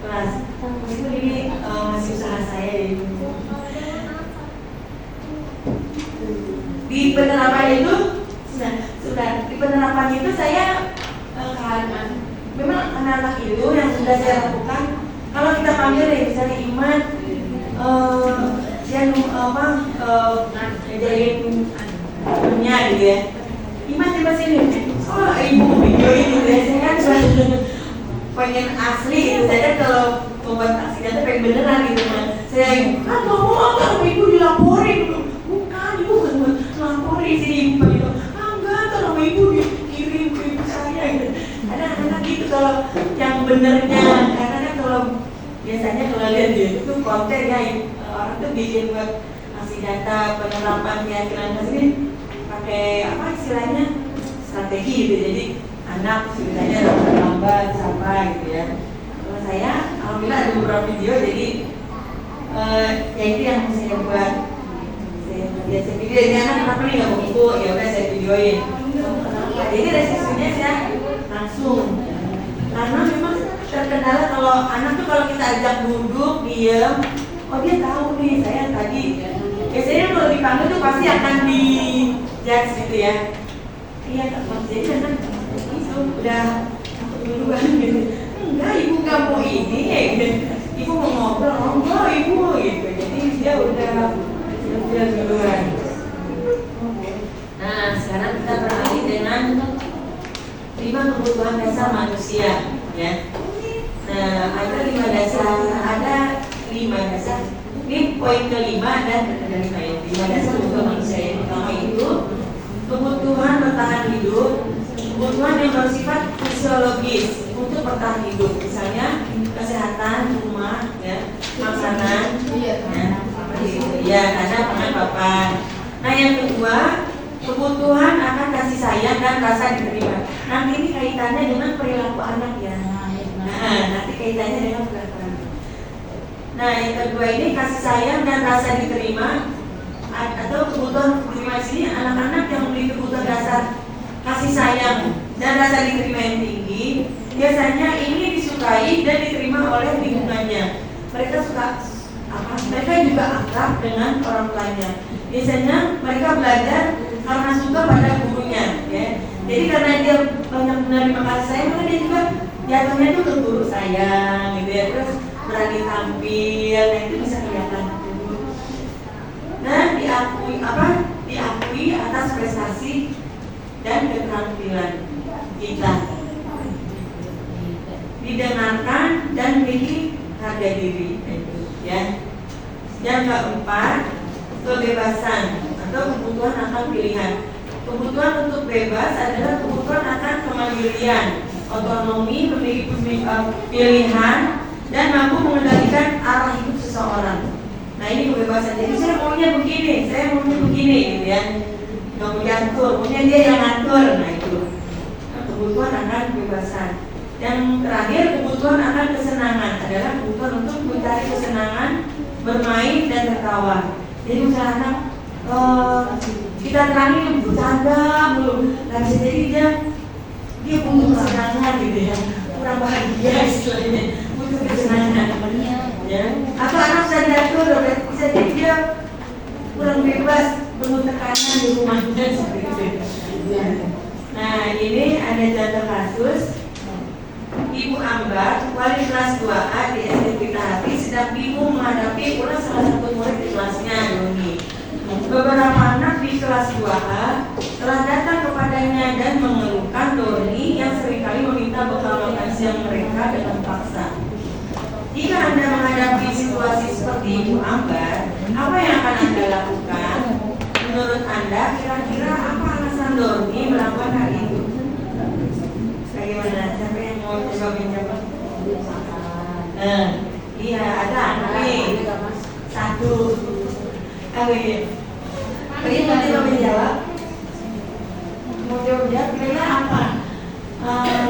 S1: kelas. Meskipun ini masih usaha saya ya. Di penerapan itu sudah di penerapan itu saya memang anak-anak itu yang sudah saya lakukan, kalau kita panggil ya misalnya Iman dia ngajarin punya gitu ya, Iman coba sini, oh ibu video ini gitu ya, saya kan pengen asli gitu, saya kan kalau membuat aksi data pengen beneran gitu kan, saya kan mau kalau ibu dilaporin, bukan ibu bukan laporin sini ibu gitu, enggak kalau ibu dikirim ke ibu saya gitu. Ada anak-anak gitu kalau yang benernya, karena kan kalau biasanya kalau lihat itu konten ya orang tuh bikin buat aksi data penerapan keyakinan ini pakai apa istilahnya strategi gitu, jadi anak ceritanya lambat sampai gitu ya. Kalau saya alhamdulillah ada beberapa video, jadi ya itu yang saya buat. Saya video ini anak kenapa nih nggak buku, ya udah saya videoin. Jadi resikonya saya langsung, karena memang terkendala kalau anak tuh kalau kita ajak duduk diam, oh dia tahu nih saya tadi biasanya kalau dipanggil tuh pasti akan di judge gitu ya. Iya jadi anak itu udah takut duluan gitu, enggak ibu nggak mau ini ya gitu. Ibu mau ngobrol, oh enggak ibu gitu, jadi dia udah duluan. Nah sekarang kita beralih dengan 5 kebutuhan dasar manusia ya. Nah ada 5 dasar. Ini poin kelima dan ada 5 dasar kebutuhan manusia. Yang pertama itu kebutuhan bertahan hidup, kebutuhan yang bersifat fisiologis untuk bertahan hidup, misalnya kesehatan rumah ya, makanan ya karena pangan papan. Nah yang kedua kebutuhan akan kasih sayang dan rasa diterima. Nanti ini kaitannya dengan perilaku anak ya. Nanti kaitannya dengan perilaku anak. Nah yang kedua ini kasih sayang dan rasa diterima, atau kebutuhan diterima sini anak-anak yang memiliki kebutuhan dasar kasih sayang dan rasa diterima yang tinggi, biasanya ini disukai dan diterima oleh lingkungannya. Mereka suka mereka juga akrab dengan orang tuanya. Biasanya mereka belajar karena suka pada gurunya ya. Jadi karena dia banyak menerima kasih sayang, maka dia juga jatuhnya itu ke guru sayang gitu ya. Terus berani tampil, nah itu bisa kelihatan. Dan diakui atas prestasi dan keterampilan kita, didengarkan dan memiliki harga diri ya. Yang keempat kebebasan atau kebutuhan akan pilihan. Kebutuhan untuk bebas adalah kebutuhan akan kemandirian, otonomi, memiliki pilihan dan mampu mengendalikan arah hidup seseorang. Nah ini kebebasan. Jadi saya maunya begini, saya maunya begini gitu ya. Nggak mau diatur, maunya dia yang ngatur. Nah itu kebutuhan akan kebebasan. Yang terakhir kebutuhan akan kesenangan adalah kebutuhan untuk mencari kesenangan, bermain dan tertawa. Jadi misalnya anak kita terangin bercanda belum, nah bisa jadi dia butuh kesenangan gitu ya, kurang bahagia istilahnya, butuh kesenangan ya. Atau anak sudah diatur, bisa jadi dia kurang bebas, penuh tekanan di rumahnya seperti itu ya. Nah ini ada contoh kasus Ibu Ambar, wali kelas 2A di SD Pelita Hati sedang bingung menghadapi pula salah satu murid di kelasnya, Doni. Beberapa anak di kelas 2A telah datang kepadanya dan mengeluhkan Doni yang seringkali meminta bekal makan siang mereka dengan paksa. Jika Anda menghadapi situasi seperti Ibu Ambar, apa yang akan Anda lakukan? Menurut Anda, kira-kira apa alasan Doni melakukan hal itu? Bagaimana? Siapa yang mau coba menjawab? Iya, ada anak nih. Satu. Iya. Bagi mau coba menjawab? Mau jawab kira-kira apa?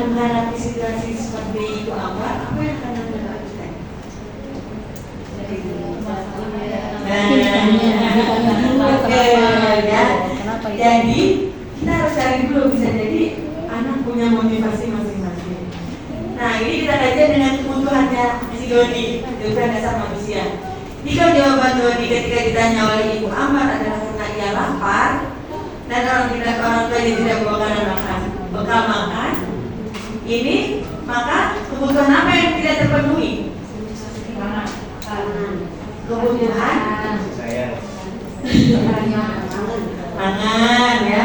S1: Menghadapi situasi seperti itu apa yang akan Anda lakukan? Jadi kita harus cari dulu, bisa jadi anak punya motivasi masing-masing. Nah ini kita kaitkan dengan kebutuhannya si Doni, kebutuhan dasar manusia. Jika jawaban Doni ketika ditanya oleh Ibu Ambar adalah karena ia lapar dan orang tuanya tidak bekal makan, ini maka kebutuhan apa yang tidak terpenuhi? Kebutuhan pangan ya.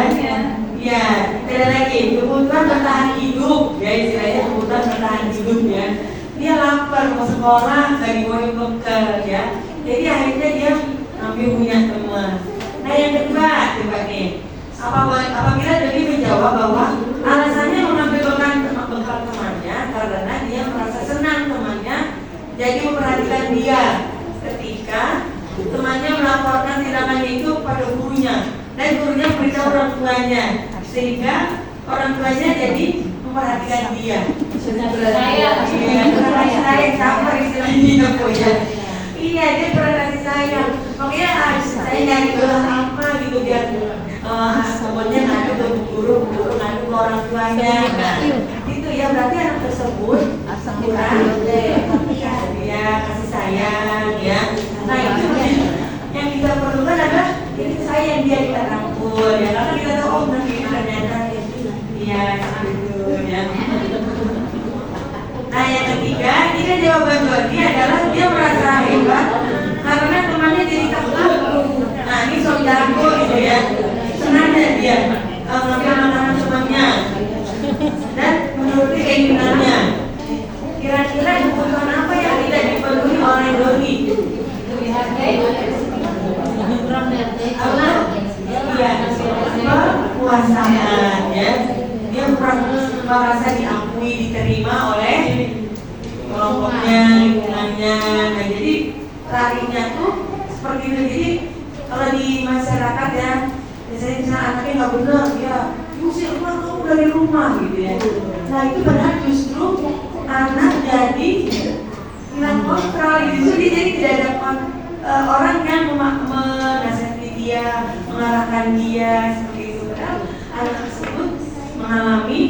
S1: Ya, tidak lagi kebutuhan bertahan hidup ya, istilahnya kebutuhan bertahan hidup ya. Dia lapar mau sekolah, gak dibawain bekal ya. Jadi akhirnya dia ambil punya teman. Nah yang kedua coba nih, apabila Doni menjawab bahwa alasannya mengambil bekal temannya karena dia merasa senang temannya jadi memperhatikan dia ketika temannya melaporkan tindakannya itu pada gurunya dan gurunya beritahu orang tuanya, sehingga orang tuanya jadi memperhatikan dia. Saya sabar istilahnya ya. Iya, dia kasih sayang. Makanya saya nyari gelang apa gitu biar pokoknya ngadu ke guru ngadu ke orang tuanya. Nah, itu ya berarti anak tersebut kurang ya kasih sayang ya. Nah itu yang kita perlukan adalah ini sayang dia kita rangkul ya, karena kita tahu oh nanti ternyata iya gitu ya. Nah yang ketiga, ini jawaban Doni adalah dia merasa hebat karena temannya jadi takut. Nah ini sok jago gitu ya, senangnya dia ngambil makanan temannya dan menuruti keinginannya. Kira-kira kebutuhan apa yang tidak dipenuhi oleh Doni? Kepuasan ya, dia merasa diakui, diterima oleh kelompoknya, lingkungannya. Nah jadi larinya tuh seperti itu. Jadi kalau di masyarakat ya, biasanya misalnya anaknya nggak benar, ya usir kamu dari rumah gitu ya. Nah itu padahal justru anak jadi hilang kontrol gitu, jadi tidak dapat orang yang menasihati dia, mengarahkan dia seperti itu. Padahal anak tersebut mengalami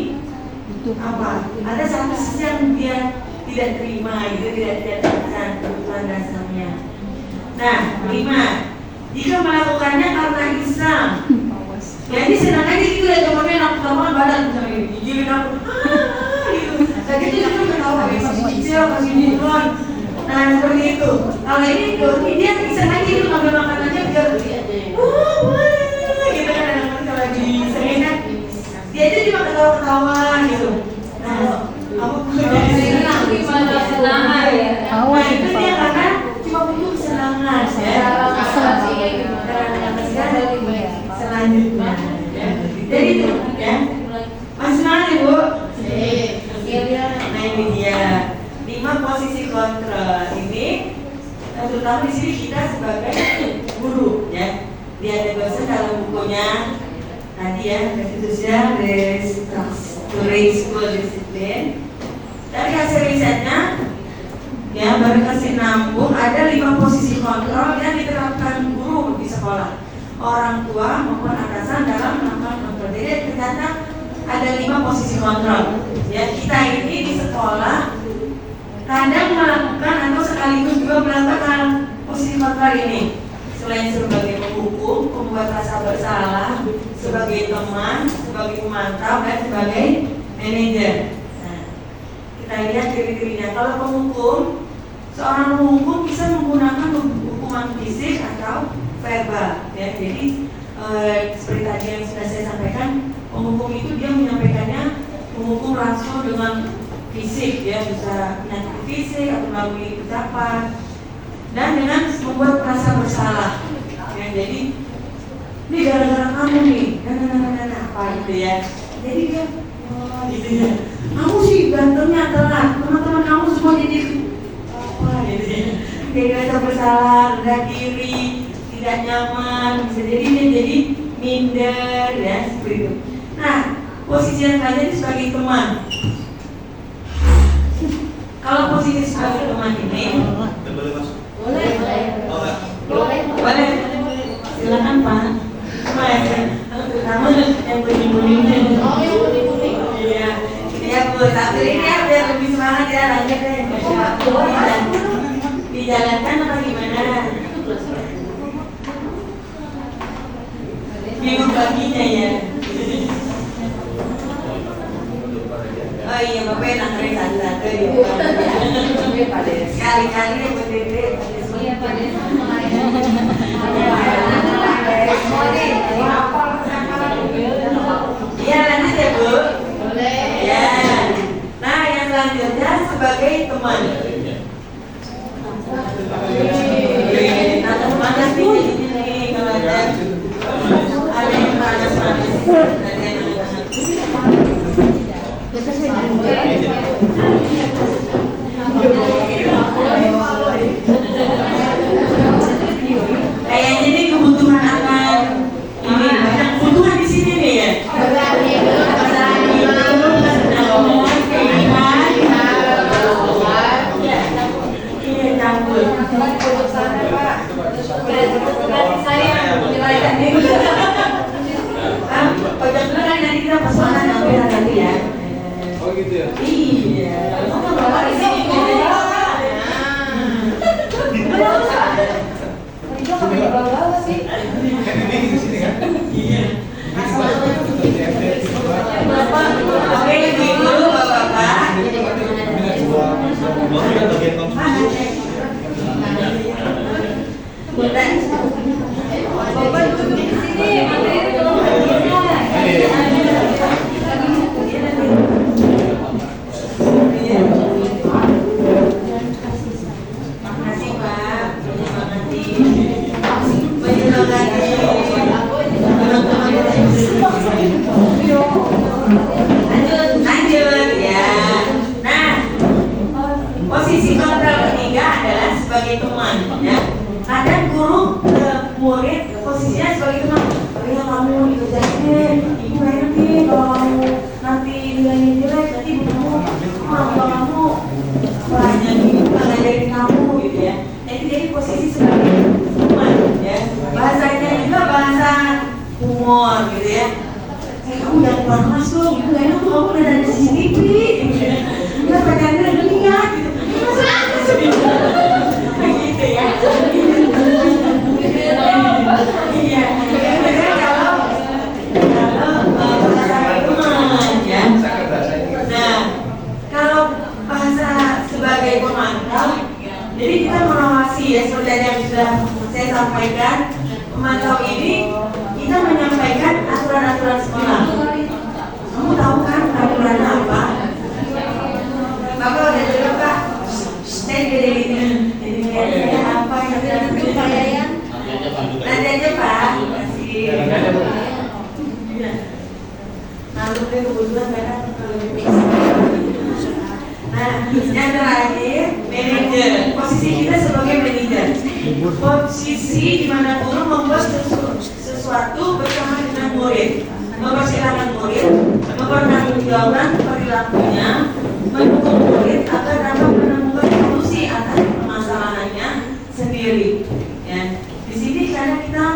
S1: apa? Ada satu sisi yang dia tidak terima, gitu, tidak dapatkan kebutuhan dasarnya. Nah, 5. Jika melakukannya karena iseng, jadi senang aja gitu ya, temennya nak badan misalnya ini, gigilin aku, gitu. Jadi itu juga ketawa, masih kecil, masih dikon. Nah seperti itu. Kalau ini Doni dia iseng aja gitu ngambil makanannya biar gitu kan, anak-anak kalau lagi sering kan dia aja cuma ketawa-ketawa gitu. Nah aku jadi senang gimana senang ya. Nah itu dia karena cuma butuh kesenangan ya. Selanjutnya jadi itu ya. Masih semangat ya Bu? Nah ini dia 5 posisi kontrol ini, terutama di sini kita sebagai guru ya. Dia ada dosen dalam bukunya tadi ya, Restitution Restoring School Discipline. Dari hasil risetnya ya berkesinambung ada 5 posisi kontrol yang diterapkan guru sekolah, orang tua maupun atasan dalam melakukan kontrol. Jadi ternyata ada 5 posisi kontrol. Ya, kita ini di sekolah kadang melakukan atau sekaligus juga melakukan posisi kontrol ini. Selain sebagai penghukum, pembuat rasa bersalah, sebagai teman, sebagai pemantau, dan sebagai manajer. Nah, kita lihat ciri-cirinya. Kalau penghukum, seorang penghukum bisa menggunakan hukuman fisik atau verbal. Ya, jadi seperti tadi yang sudah saya sampaikan, penghukum itu dia menyampaikannya menghukum langsung dengan fisik, ya, bisa menyakiti fisik atau melalui ucapan, dan dengan membuat merasa bersalah. Ya, jadi ini gara-gara kamu nih, apa gitu ya. Jadi dia, gitu ya. Kamu sih gantengnya telat, teman-teman kamu semua jadi apa gitu ya. Dia merasa bersalah, rendah diri, tidak nyaman, bisa jadi dia jadi minder, ya, seperti itu. Nah, posisi yang tadi itu sebagai teman. Kalau posisi sebagai teman ini, boleh. Silakan Pak. Terutama yang kuning-kuning. Iya, ya Bu. Tapi ini ya biar lebih semangat ya, lanjut deh. Dijalankan apa gimana? Minggu paginya ya. Oh iya, Bapak yang nangkring satu-satu ya. Sekali-kali ya Bu Dede.
S2: Iya Pak Des.
S1: Iya, lanjut ya Bu.
S2: Boleh.
S1: Ya. Nah, yang selanjutnya sebagai teman. Nah, semangat nih ini kalau ada yang panas-panas. Kayaknya ini kebutuhan akan ini banyak kebutuhan di sini nih ya.
S4: Oh gitu ya?
S1: Iya. Bapak di sini.
S4: Kan ini di sini kan?
S1: Iya. Bapak, oke dulu Bapak. Bapak duduk di sini, materi Makasih Pak, lanjut ya. Nah, posisi kontrol ketiga adalah sebagai teman ya. Kadang guru ke murid posisinya sebagai teman. Ya kamu dikerjain, ibu enak nih kalau kamu nanti nilainya jelek, nanti ibu kamu banyak ngajarin kamu gitu ya. Jadi posisi sebagai teman ya. Bahasanya juga bahasa humor gitu ya. Kamu jangan keluar kelas dong, ibu enak tuh kamu udah ada CCTV gitu ya. Udah pacarnya udah lihat gitu. Begitu ya. Iya. Kalau bahasa teman ya. Nah, kalau bahasa sebagai pemantau, jadi kita mengawasi ya seperti yang sudah saya sampaikan. Pemantau ini kita menyampaikan aturan-aturan sekolah. Kamu tahu kan aturan apa? Bapak udah dulu Pak. Saya jadi saya apa yang saya nanti aja Pak. Kasih. Nah, lu kebetulan kadang Nah, yang terakhir manajer. Posisi kita sebagai manajer. Posisi di mana guru membuat sesuatu bersama dengan murid, mempersilahkan murid, mempertanggungjawabkan perilakunya, mendukung murid agar dapat menemukan solusi atas permasalahannya sendiri. Ya, di sini karena kita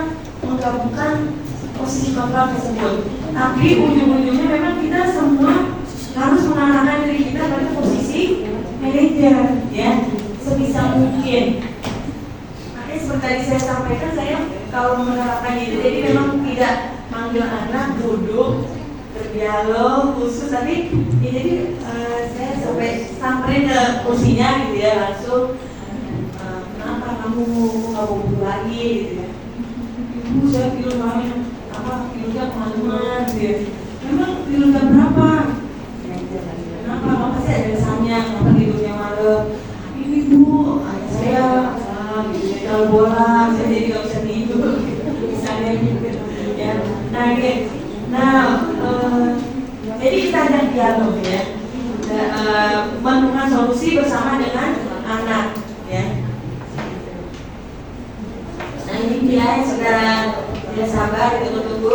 S1: Tapi ujung-ujungnya memang kita semua harus mengarahkan diri kita pada posisi manajer, ya, sebisa mungkin. Makanya seperti tadi saya sampaikan, saya kalau menerapkan itu, jadi memang tidak manggil anak duduk berdialog khusus, tapi ya, jadi saya sampai ke kursinya gitu ya, langsung kenapa kamu nggak mau buku lagi gitu ya. Ibu saya tidur malam tidurnya kemalaman gitu ya. Memang tidur jam berapa? Kenapa? Apa sih ada alasannya kenapa tidurnya malam? Ini bu, ayah saya kalau bola, saya jadi nggak bisa tidur misalnya gitu ya. Jadi kita ada dialog ya, menemukan solusi bersama dengan anak ya. Nah ini dia yang saudara tidak sabar tunggu-tunggu.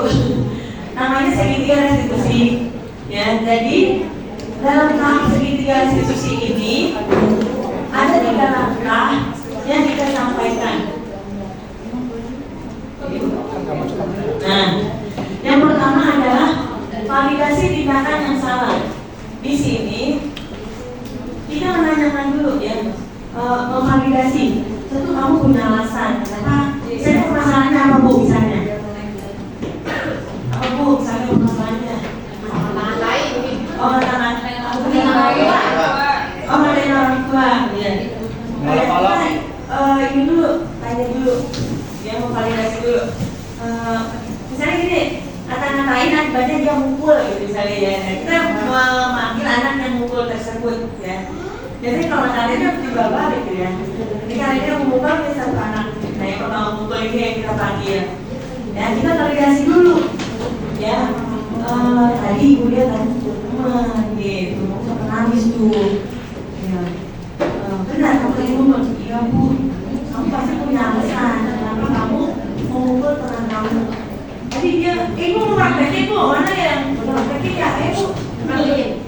S1: Namanya segitiga restitusi ya. Jadi dalam tahap segitiga restitusi ini ada 3 langkah yang kita sampaikan. Nah, yang pertama adalah validasi tindakan yang salah. Di sini kita menanyakan dulu ya, memvalidasi. Tentu kamu punya alasan. Kenapa? Saya permasalahannya apa bu misalnya? Apa bu? Misalnya permasalahannya?
S2: Tangan lain.
S1: Oh tangan. Oh ada orang tua. Ya. Ini dulu, tanya dulu. Dia mau validasi dulu. Misalnya gini, kata-katain akibatnya dia mukul gitu misalnya ya. Kita memanggil anak yang mukul tersebut ya. Jadi kalau katanya juga balik gitu ya. Jadi kalau dia memukul dia satu anak. Nah yang pertama mukul ini yang kita panggil. Ya kita validasi dulu. Ya tadi ibu dia tadi teman gitu, sampai nangis tuh. Ya. Benar kamu tadi ngomong, iya bu. Kamu pasti punya alasan kenapa kamu memukul teman kamu. Jadi dia, ibu mau praktekin bu, mana yang praktekin ya, ibu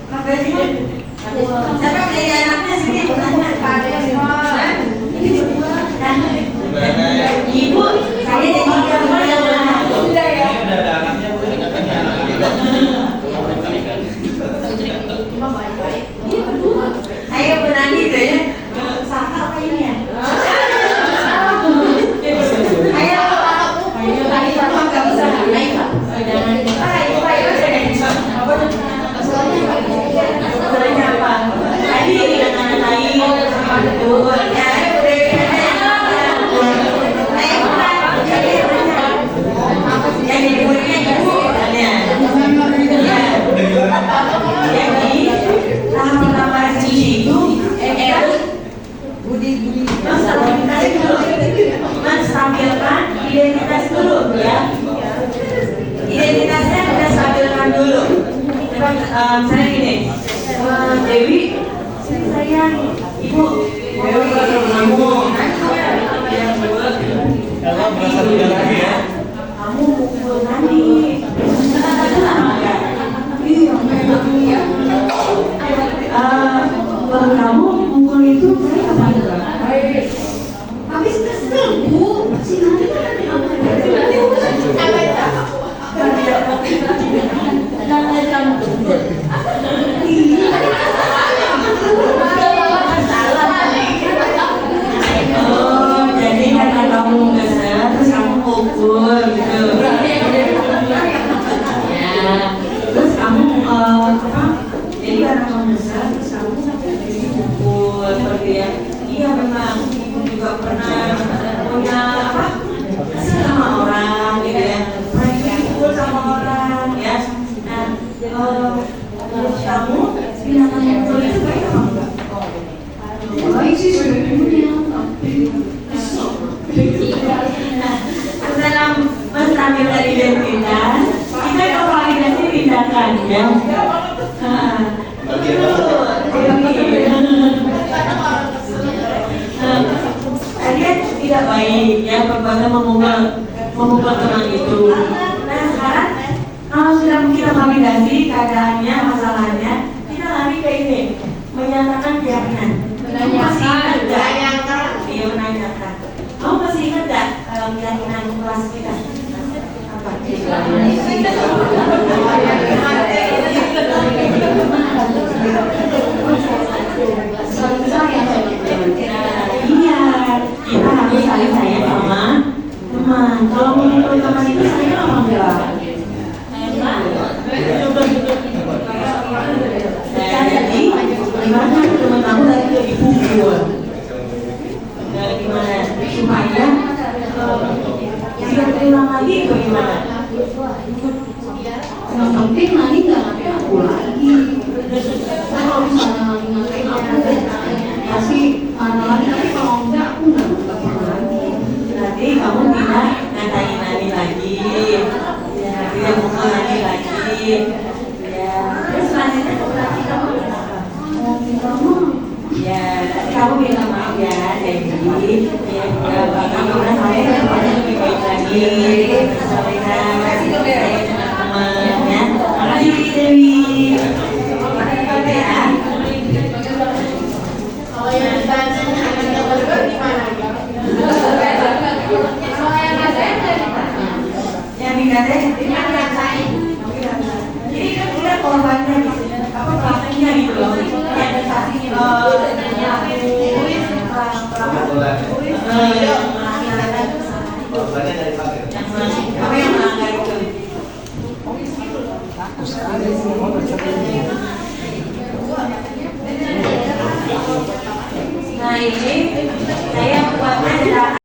S1: praktekin. Siapa punya anaknya sini, tanya pada semua. Ini berdua. Ibu, saya jadi sudah ya.
S4: Udah ada anaknya bu.
S1: Saya berani gitu ya. Saka apa ini ya? Stabilkan identitas dulu ya. Identitasnya kita stabilkan dulu. Misalnya gini, Dewi, sini sayang, ibu, Dewi kamu, kamu mukul Nani. Kamu mukul itu apa? Habis kesel bu, si Nani kan jadi karena kamu kesel terus kamu pukul gitu. Ya, terus kamu jadi karena kamu kesel terus kamu pukul seperti ya. Iya memang ibu juga pernah punya apa? Kesel sama orang gitu ya. Pernah dipukul sama orang ya. Nah, menurut kamu binatang mukul itu baik apa enggak? Baik sih sebenarnya. Nah, dalam menstabilkan identitas, kita validasi tindakan ya. Kalian tidak baik ya perbuatan memukul teman itu. Nah sekarang kalau sudah kita validasi keadaannya, masalahnya, kita lari ke ini menyatakan keyakinan. Menanyakan. Iya menanyakan. Kamu masih ingat nggak keyakinan kelas kita? Apa? bagaimana teman kamu tadi udah dipukul? Nah, gimana supaya tidak terulang lagi bagaimana?
S4: Yang penting nanti nggak ngapain aku lagi. Kalau misalnya lagi ngapain aku pasti ada lagi, tapi kalau enggak aku nggak pernah lagi.
S1: Berarti kamu tidak ngatain Nani lagi, ya, tidak mukul Nani lagi, ya. Terus selanjutnya berarti kamu bilang apa?
S4: Kamu
S1: Ya, tadi kamu bilang maaf ya, jadi ya, kamu udah saya kepada lebih baik lagi, soalnya saya teman-teman ya. Makasih Dewi. Oke ya.
S2: Kalau yang ditanya akan dapat gimana? Kalau yang rasain dari mana?
S1: Yang dikatakan
S2: Yang rasain.
S1: jadi kan kita korbannya di sini, apa pelakunya gitu loh. Yang apa yang melanggar itu? Nah ini saya buatnya adalah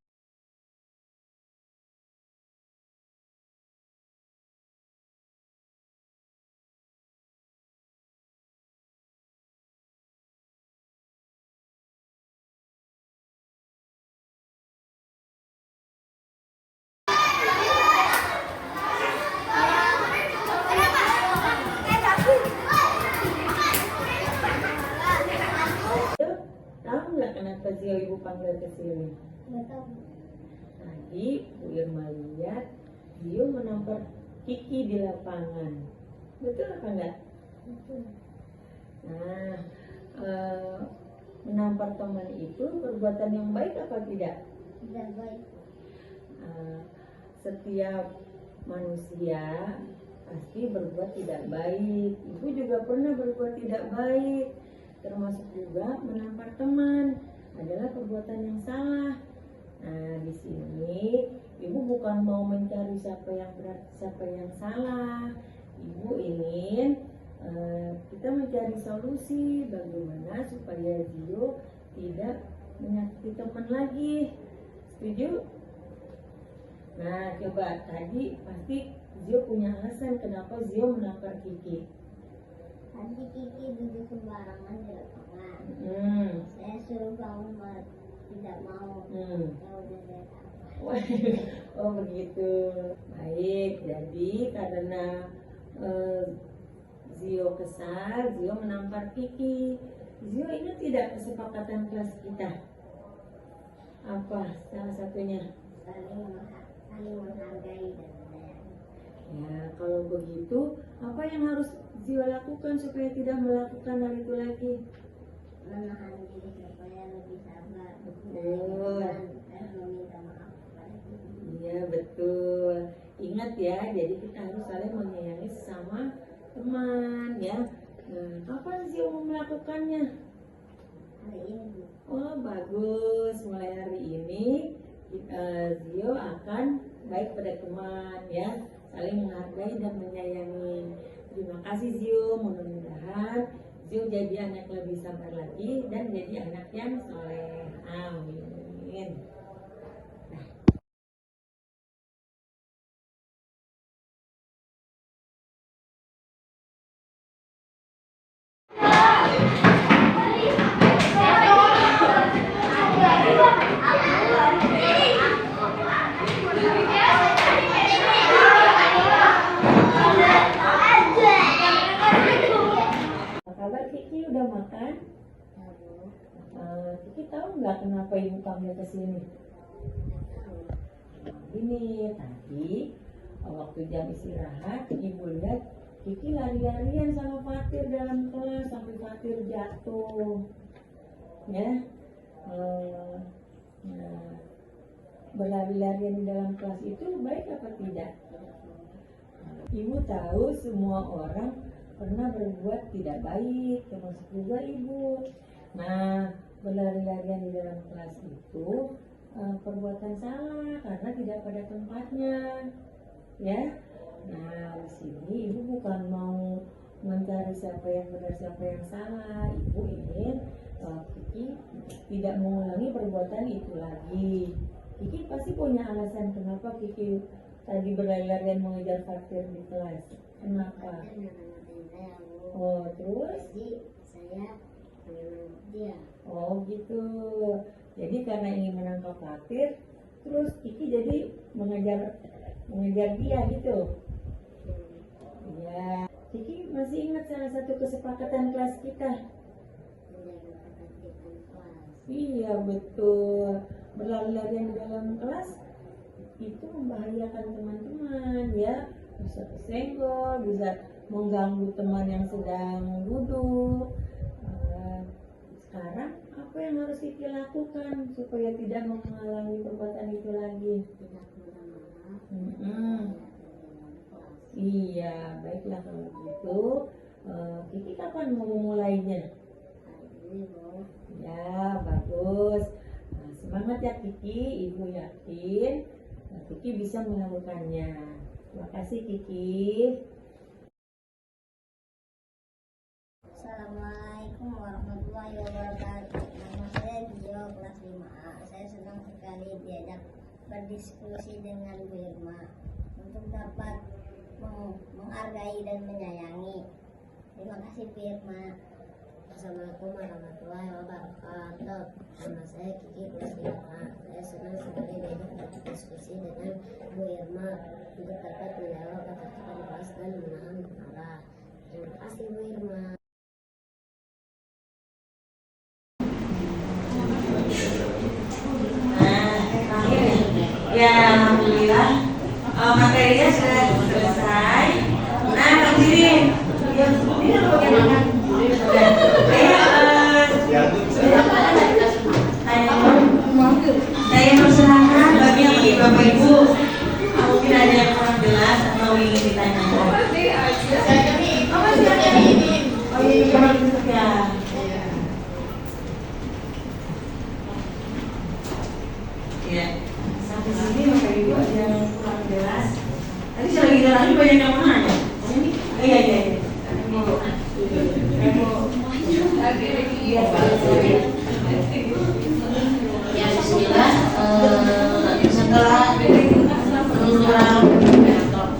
S1: tahu nggak kenapa Zio ibu panggil ke sini? Tadi Bu Irma lihat Zio menampar Kiki di lapangan. Betul apa enggak? Nah, menampar teman itu perbuatan yang baik apa tidak?
S4: tidak baik.
S1: Setiap manusia pasti berbuat tidak baik. Ibu juga pernah berbuat tidak baik, termasuk juga menampar teman adalah perbuatan yang salah. Nah, di sini ibu bukan mau mencari siapa yang benar, siapa yang salah. Ibu ingin kita mencari solusi bagaimana supaya Zio tidak menyakiti teman lagi. Setuju? Nah, coba tadi pasti Zio punya alasan kenapa Zio menampar Kiki.
S4: Tadi Kiki duduk sembarangan di lapangan. Saya suruh bangun tidak mau. Ya udah saya tampar.
S1: Oh begitu. Baik, jadi karena Zio kesal, Zio menampar Kiki. Zio ingat tidak kesepakatan kelas kita? Apa salah satunya?
S4: Saling menghargai dan sayang.
S1: Ya, kalau begitu, apa yang harus Zio lakukan supaya tidak melakukan hal itu lagi?
S4: Menahan diri supaya lebih sabar.
S1: Betul.
S4: Dan meminta maaf kepada Kiki.
S1: Iya, betul. Ingat ya, jadi kita harus saling menyayangi sesama teman ya. Nah, kapan Zio mau melakukannya?
S4: Hari ini
S1: Oh, bagus. Mulai hari ini Zio akan baik pada teman ya, saling menghargai dan menyayangi. Terima kasih Zio, mudah-mudahan Zio jadi anak lebih sabar lagi dan jadi anak yang soleh. Amin. Apa kabar Kiki, udah makan? Kiki tahu nggak kenapa ibu panggil ke sini? Ini tadi waktu jam istirahat ibu lihat Kiki lari-larian sama Fatir dalam kelas sampai Fatir jatuh. Ya, nah, berlari-larian di dalam kelas itu baik apa tidak? Ibu tahu semua orang pernah berbuat tidak baik, termasuk juga ibu. Nah, berlari-larian di dalam kelas itu perbuatan salah karena tidak pada tempatnya, ya. Nah, di sini ibu bukan mau
S5: mencari siapa yang benar siapa yang salah. Ibu ingin Kiki tidak mengulangi perbuatan itu lagi. Kiki pasti punya alasan kenapa Kiki tadi berlari-larian mengejar Fatir di kelas. Kenapa? Oh, terus?
S6: Jadi saya mengenal dia.
S5: Oh gitu. Jadi karena ingin menangkap Fatir, terus Kiki jadi mengejar dia gitu. Ya, Kiki masih ingat salah satu kesepakatan kelas kita.
S6: Menjaga ketertiban kelas.
S5: Iya betul. Berlari-larian di dalam kelas itu membahayakan teman-teman ya. Bisa kesenggol, bisa mengganggu teman yang sedang duduk. Sekarang apa yang harus Kiki lakukan supaya tidak mengalami perbuatan itu lagi?
S6: Tidak marah-marah.
S5: Iya, baiklah kalau gitu. Kiki kapan mau memulainya?
S6: Hari ini Bu.
S5: Ya, bagus. Semangat ya Kiki, Ibu yakin Kiki bisa melakukannya. Terima kasih Kiki.
S6: Assalamualaikum warahmatullahi wabarakatuh. Nama saya Gio, kelas 5A. Saya senang sekali diajak berdiskusi dengan Bu Irma untuk dapat menghargai dan menyayangi. Terima kasih Bu Irma. Assalamualaikum warahmatullahi wabarakatuh. Nama saya Kiki, kelas 5A. Saya senang sekali diajak berdiskusi dengan Bu Irma untuk dapat menjawab ketertiban kelas dan menahan marah. Terima kasih Bu Irma.
S1: Ya, alhamdulillah materinya sudah selesai. Nah, hadirin, saya persilahkan bagi Bapak Ibu, mungkin ada yang kurang jelas atau ingin ditanyakan. Oh iya, ya. Sampai sini Bapak Ibu ada yang kurang jelas. Tadi saya lagi jalan banyak yang mau nanya. Iya.
S7: Ya, bismillah. Setelah penelusuran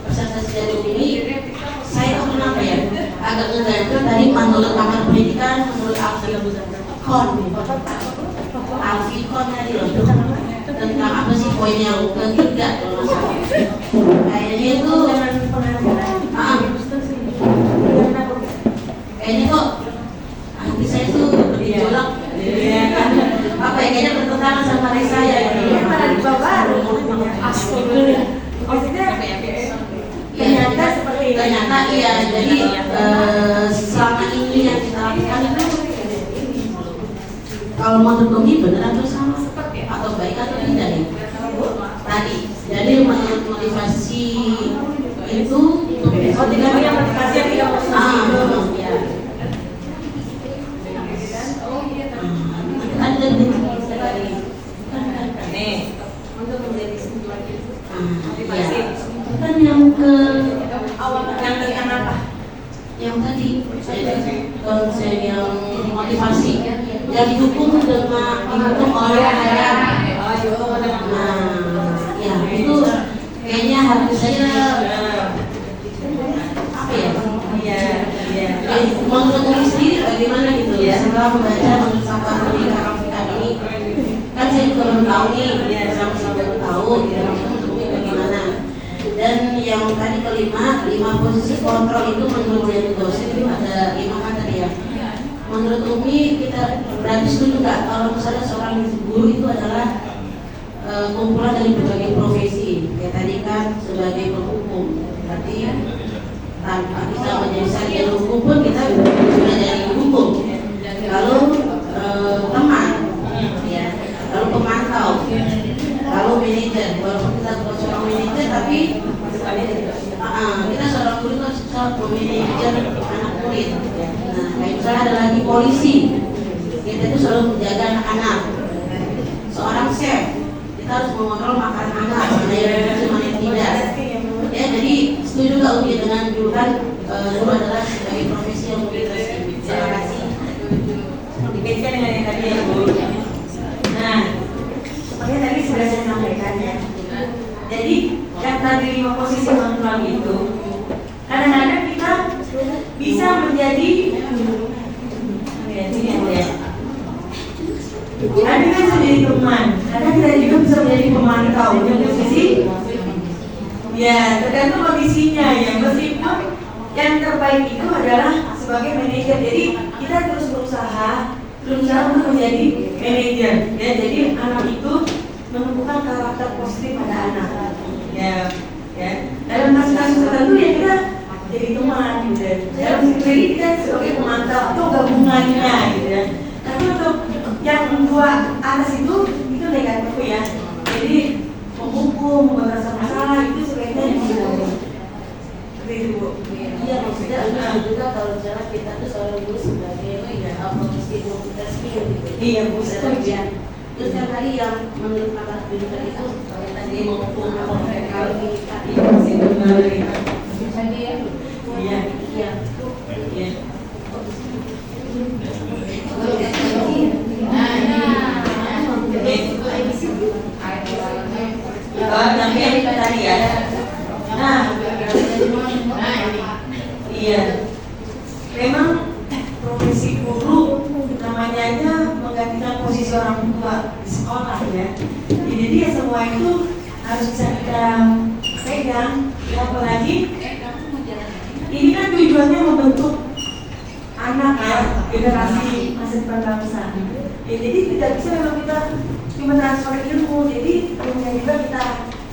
S7: peserta sejauh ini, saya tuh kenapa ya agak ngegantung tadi menurut pakar pendidikan, menurut Alfikon tadi loh, tentang apa sih poin yang ketiga kalau nggak salah. Kayaknya itu kayaknya kok hati saya tuh bergejolak. Apa ya, kayaknya bertentangan sama hati saya.
S1: Mana di bawah? Maksudnya
S7: ternyata iya, jadi selama ini yang kita lakukan itu kalau menurut Umi benar atau salah, atau baik atau tidak ya tadi. Jadi menurut motivasi itu
S1: tidak punya motivasi yang tidak positif.
S7: ya. Ada
S1: Nih, untuk menjadi sebuah
S7: ya. Kan yang ke
S1: yang tentang apa?
S7: yang tadi konsen yang motivasi yang didukung oleh ayah. Nah, ya itu kayaknya harus saya apa ya? Menurut Umi sendiri bagaimana gitu ya? Setelah membaca mengucapkan dari karakter ini, kan saya juga belum tahu nih, sama-sama belum tahu ya, menurut Umi bagaimana? Dan yang tadi lima posisi kontrol itu menurut dari dosen itu ada 5 kan tadi ya. Menurut Umi kita berarti setuju nggak kalau misalnya seorang guru itu adalah kumpulan dari berbagai profesi, kayak tadi kan sebagai penghukum, berarti tanpa kita menjadi sarjana hukum pun kita sudah jadi hukum. Lalu teman, ya, lalu pemantau, lalu manajer. Walaupun kita bukan seorang manajer, tapi kita seorang guru itu harus memanajer anak murid. Nah, kayak misalnya ada lagi polisi, kita itu selalu menjaga anak-anak. Seorang chef, kita harus mengontrol makanan anak, mana yang bisa, mana yang tidak. Ya, jadi Setuju nggak Umi dengan julukan guru adalah sebagai profesi yang lebih resmi? Terima kasih.
S1: Dikaitkan dengan yang tadi ya Bu. Nah, makanya tadi sudah saya sampaikan ya. Jadi yang tadi 5 posisi manual itu kadang-kadang kita bisa menjadi ada kan menjadi teman, kadang kita juga bisa menjadi pemantau yang posisi ya tergantung kondisinya ya. Meskipun yang terbaik itu adalah sebagai manajer, jadi kita terus berusaha untuk menjadi manajer ya. Jadi anak itu menumbuhkan karakter positif pada anak ya. Dalam kasus-kasus tertentu ya kita jadi teman gitu ya. Dalam sendiri kita sebagai pemantau atau gabungannya gitu ya. Tapi untuk yang 2 atas itu negatif ya. Jadi menghukum, membuat rasa masalah itu sebaiknya dihindari. Seperti itu Bu.
S7: Iya, maksudnya juga kalau misalnya kita tuh seorang guru sebagai profesi multitasking gitu.
S1: Iya Bu, setuju.
S7: Terus yang tadi yang menurut pakar pendidikan itu yang tadi menghukum kalau tadi
S1: Masih benar. Iya.
S7: iya.
S1: Tapi yang tadi ya. Nah, iya. Memang profesi guru namanya aja menggantikan posisi orang tua di sekolah ya. Jadi ya semua itu harus bisa kita pegang. Ya, apalagi ini kan tujuannya membentuk anak ya, generasi masa depan bangsa. Ya, jadi tidak bisa memang kita cuma transfer ilmu. Jadi ilmunya juga kita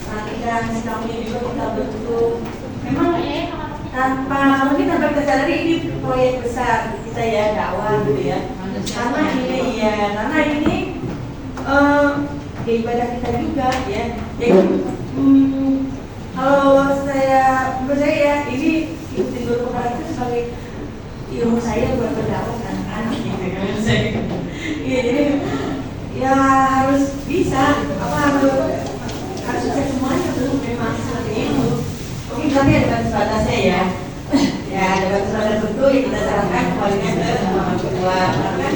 S1: perhatikan, sikapnya juga kita bentuk. Memang tanpa kita sadari ini proyek besar kita ya, dakwah gitu ya. Karena ini ya ibadah kita juga ya. Jadi kalau menurut saya ya ini ikutin guru kepala itu sebagai ilmu saya buat berdakwah kan anak gitu kan. Iya, jadi ya harus bisa harus bisa semuanya tuh memang seperti itu. Mungkin tapi ada batas-batasnya ya. Ya ada batas-batas tentu yang kita sarankan kembalinya ke orang tua. Karena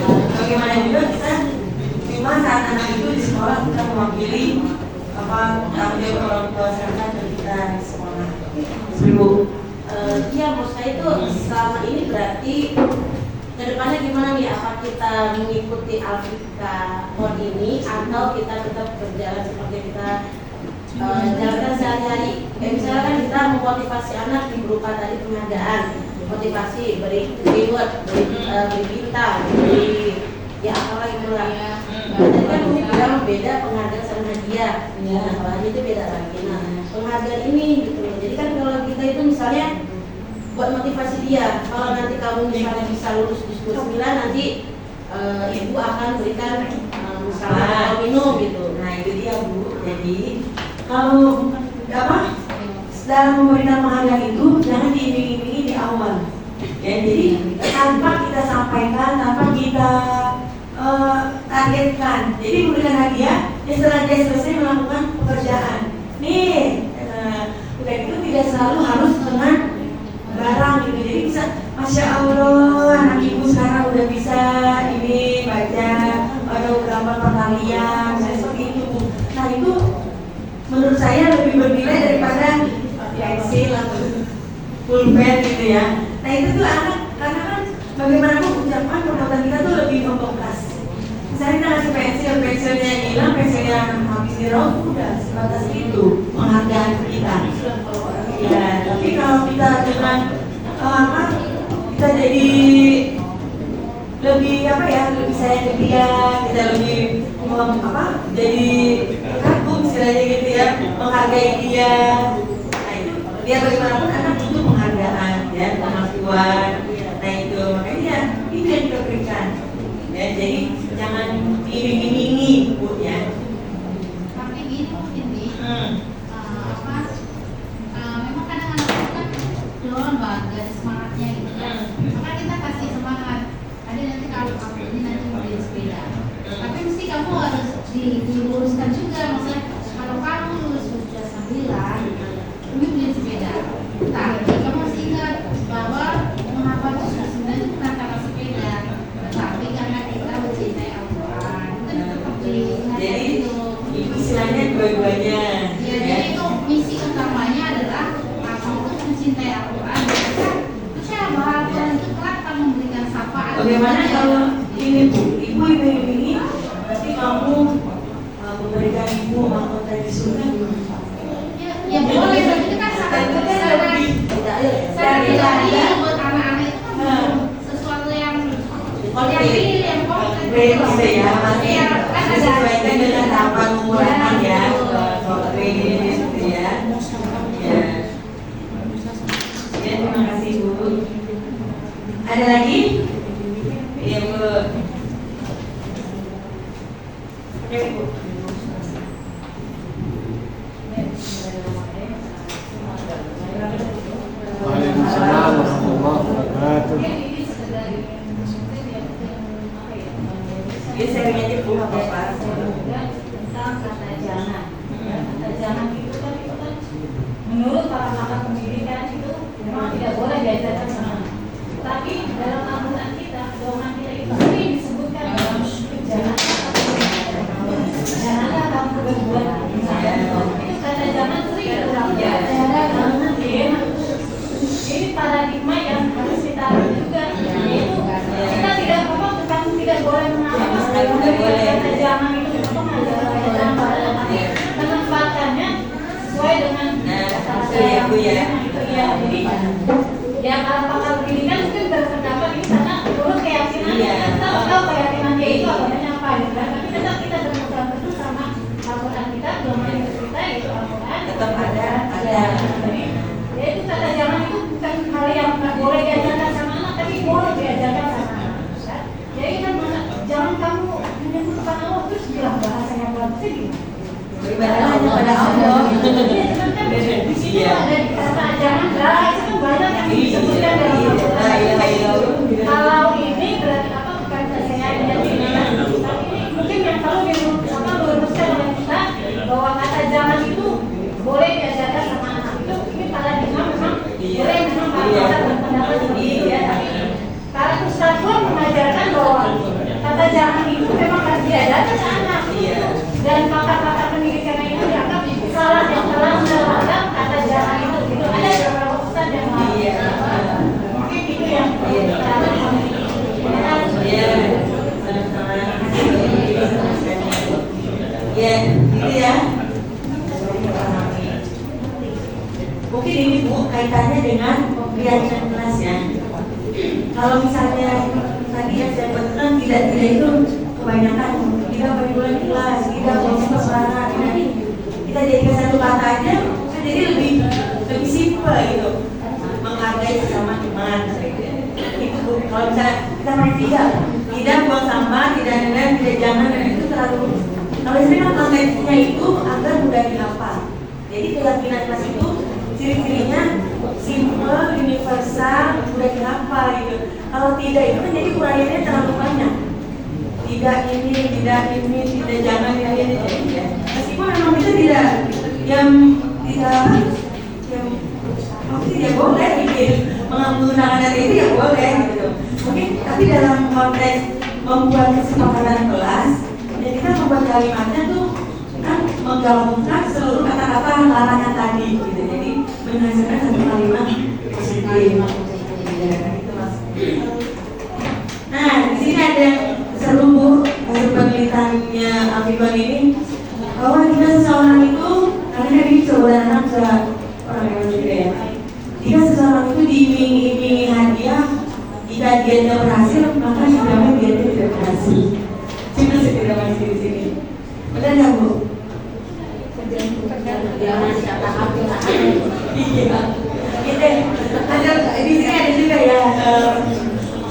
S1: bagaimana juga kita cuma saat anak itu di sekolah kita mewakili tanggung jawab orang tua serta kita di sekolah.
S7: Iya, maksud saya itu selama ini berarti kedepannya gimana nih? Apa kita mengikuti Alfika Mode ini atau kita tetap berjalan seperti kita jalankan sehari-hari? Kayak misalnya kan kita memotivasi anak di berupa tadi penghargaan, motivasi, beri reward, beri bintang, beri ya apalah itulah. Tadi kan mungkin bilang beda penghargaan sama hadiah. Nah, kalau hadiah itu beda lagi. Nah, penghargaan ini gitu. Jadi kan kalau kita itu misalnya buat motivasi dia, kalau nanti kamu misalnya bisa lulus di 9 nanti ibu akan berikan misalnya minum gitu.
S1: Nah itu dia Bu. Jadi kalau dalam memberikan penghargaan itu jangan diiming-imingi di awal. Ya, jadi tanpa kita sampaikan, tanpa kita targetkan. Jadi memberikan hadiah, setelah dia selesai melakukan pekerjaan. Nih, udah itu tidak selalu harus dengan barang gitu. Jadi bisa, Masya Allah, anak ibu sekarang udah bisa ini baca, ada beberapa perkalian, seperti itu Bu. Nah itu menurut saya lebih bernilai daripada pensil atau pulpen gitu ya. Nah itu tuh anak, karena kan bagaimanapun ucapan perbuatan kita tuh lebih membekas. Misalnya kita ngasih pensilnya hilang, pensilnya habis diraup, udah sebatas itu penghargaan kita. Ya, tapi kalau kita dengan kita jadi lebih lebih sayang ke dia, kita lebih jadi kagum istilahnya gitu ya, menghargai dia. Nah itu dia bagaimanapun anak butuh penghargaan ya, pengakuan. Nah itu makanya itu yang kita berikan. Ya, jadi jangan diiming-imingi Bu ya.
S2: Tapi gini mungkin nih, memang kadang anak itu kan doang bangga ada semangatnya gitu kan. Maka kita kasih semangat. Ada nanti kalau kamu ini nanti mau beli sepeda. Tapi mesti kamu harus diluruskan juga, maksudnya kalau kamu lulus usia 9, kamu beli sepeda.
S1: dua-duanya.
S2: Ya, jadi itu misi utamanya adalah kamu itu mencintai Al-Quran. Percaya bahwa Al-Quran itu kelak akan memberikan syafaat.
S1: Bagaimana kalau ini Bu, ibu ini berarti kamu memberikan ibu mahkota di surga?
S2: Ya boleh, tapi itu kan sangat ilahi buat anak-anak itu kan sesuatu yang real, yang konkret.
S1: Gitu ya, maksudnya disesuaikan dengan tahapan umur anak ya, konkret gitu ya. Ya, terima kasih Bu. Ada lagi? Iya Bu. Oke Bu.
S8: Waalaikumsalam warahmatullahi wabarakatuh.
S1: Dia sering aja Bu apa-apa. Tentang kata jangan. Kata jangan itu kan menurut para pakar pendidikan itu memang tidak boleh diajarkan sama anak. Tapi dalam Al-Quran kita, dorongan kita itu sering disebutkan dalam jangan. Janganlah kamu berbuat itu kata jangan sering jangan. Ini paradigma yang harus kita juga, yaitu kita tidak bukan tidak boleh mengamalkan kata jangan itu menempatkannya sesuai dengan kata yang itu ya. Jadi ya para pakar pendidikan mungkin berpendapat ini karena menurut keyakinan kita tahu keyakinan dia itu agamanya apa gitu kan. Tapi tetap kita berpegang teguh sama Al-Quran kita, domain kita yaitu Al-Quran tetap ada. Jadi ya itu kata jangan itu bukan hal yang nggak boleh diajarkan sama anak, tapi boleh diajarkan sama anak. Jadi kan jangan kamu menyebutkan Allah terus bilang bahasanya bagusnya gimana? Beribadah hanya pada Allah. Di situ ada kata jangan lah, itu kan banyak yang disebutkan dalam Al-Quran. Kalau ini berarti apa? Bukan saya ini mungkin yang perlu diluruskan oleh kita bahwa kata jangan itu boleh diajarkan sama anak. Itu ini paradigma memang boleh memang para berpendapat seperti itu ya. Tapi para ustaz pun mengajarkan bahwa kata jangan itu memang harus diajarkan ke anak. Dan pakar-pakar pendidikan itu dianggap salah yang telah menerapkan kata jangan itu. Itu ada beberapa ustaz yang mungkin itu yang ya, gitu ya. Mungkin ini Bu kaitannya dengan keyakinan kelasnya. Kalau misalnya tadi yang saya pesan tidak itu kebanyakan tidak berbulan kelas, tidak proses suara, nanti kita jadikan satu kata aja, kan jadi lebih simpel gitu, menghargai sesama teman. Itu Bu. Kalau misalnya kita main tidak buang sampah, tidak nilai, tidak jangan, itu terlalu. Kalau sebenarnya konteksnya itu agar mudah dihafal. Jadi keyakinan kelas itu ciri-cirinya simple, universal, mudah dihafal gitu. Kalau tidak itu kan jadi uraiannya terlalu banyak. Tidak ini, tidak jangan ini ya. Meskipun memang itu tidak boleh gitu. Menggunakan data itu ya boleh gitu. Mungkin tapi dalam konteks membuat kesepakatan kelas, ya kita membuat kalimatnya tuh kan menggabungkan seluruh kata-kata larangan tadi gitu. Jadi menghasilkan satu kalimat positif. Itu maksudnya. Nah, di sini ada seru Bu, hasil penelitiannya Afifan ini bahwa jika seseorang itu, karena ini coba anak orang yang juga ya. Jika seseorang itu diiming-imingi hadiah, jika dia berhasil, maka sebenarnya dia tidak berhasil. Cuma tidak masih di sini. Benar nggak Bu?
S4: Jangan dikatakan
S1: Iya. Gitu. Ada di sini ada juga ya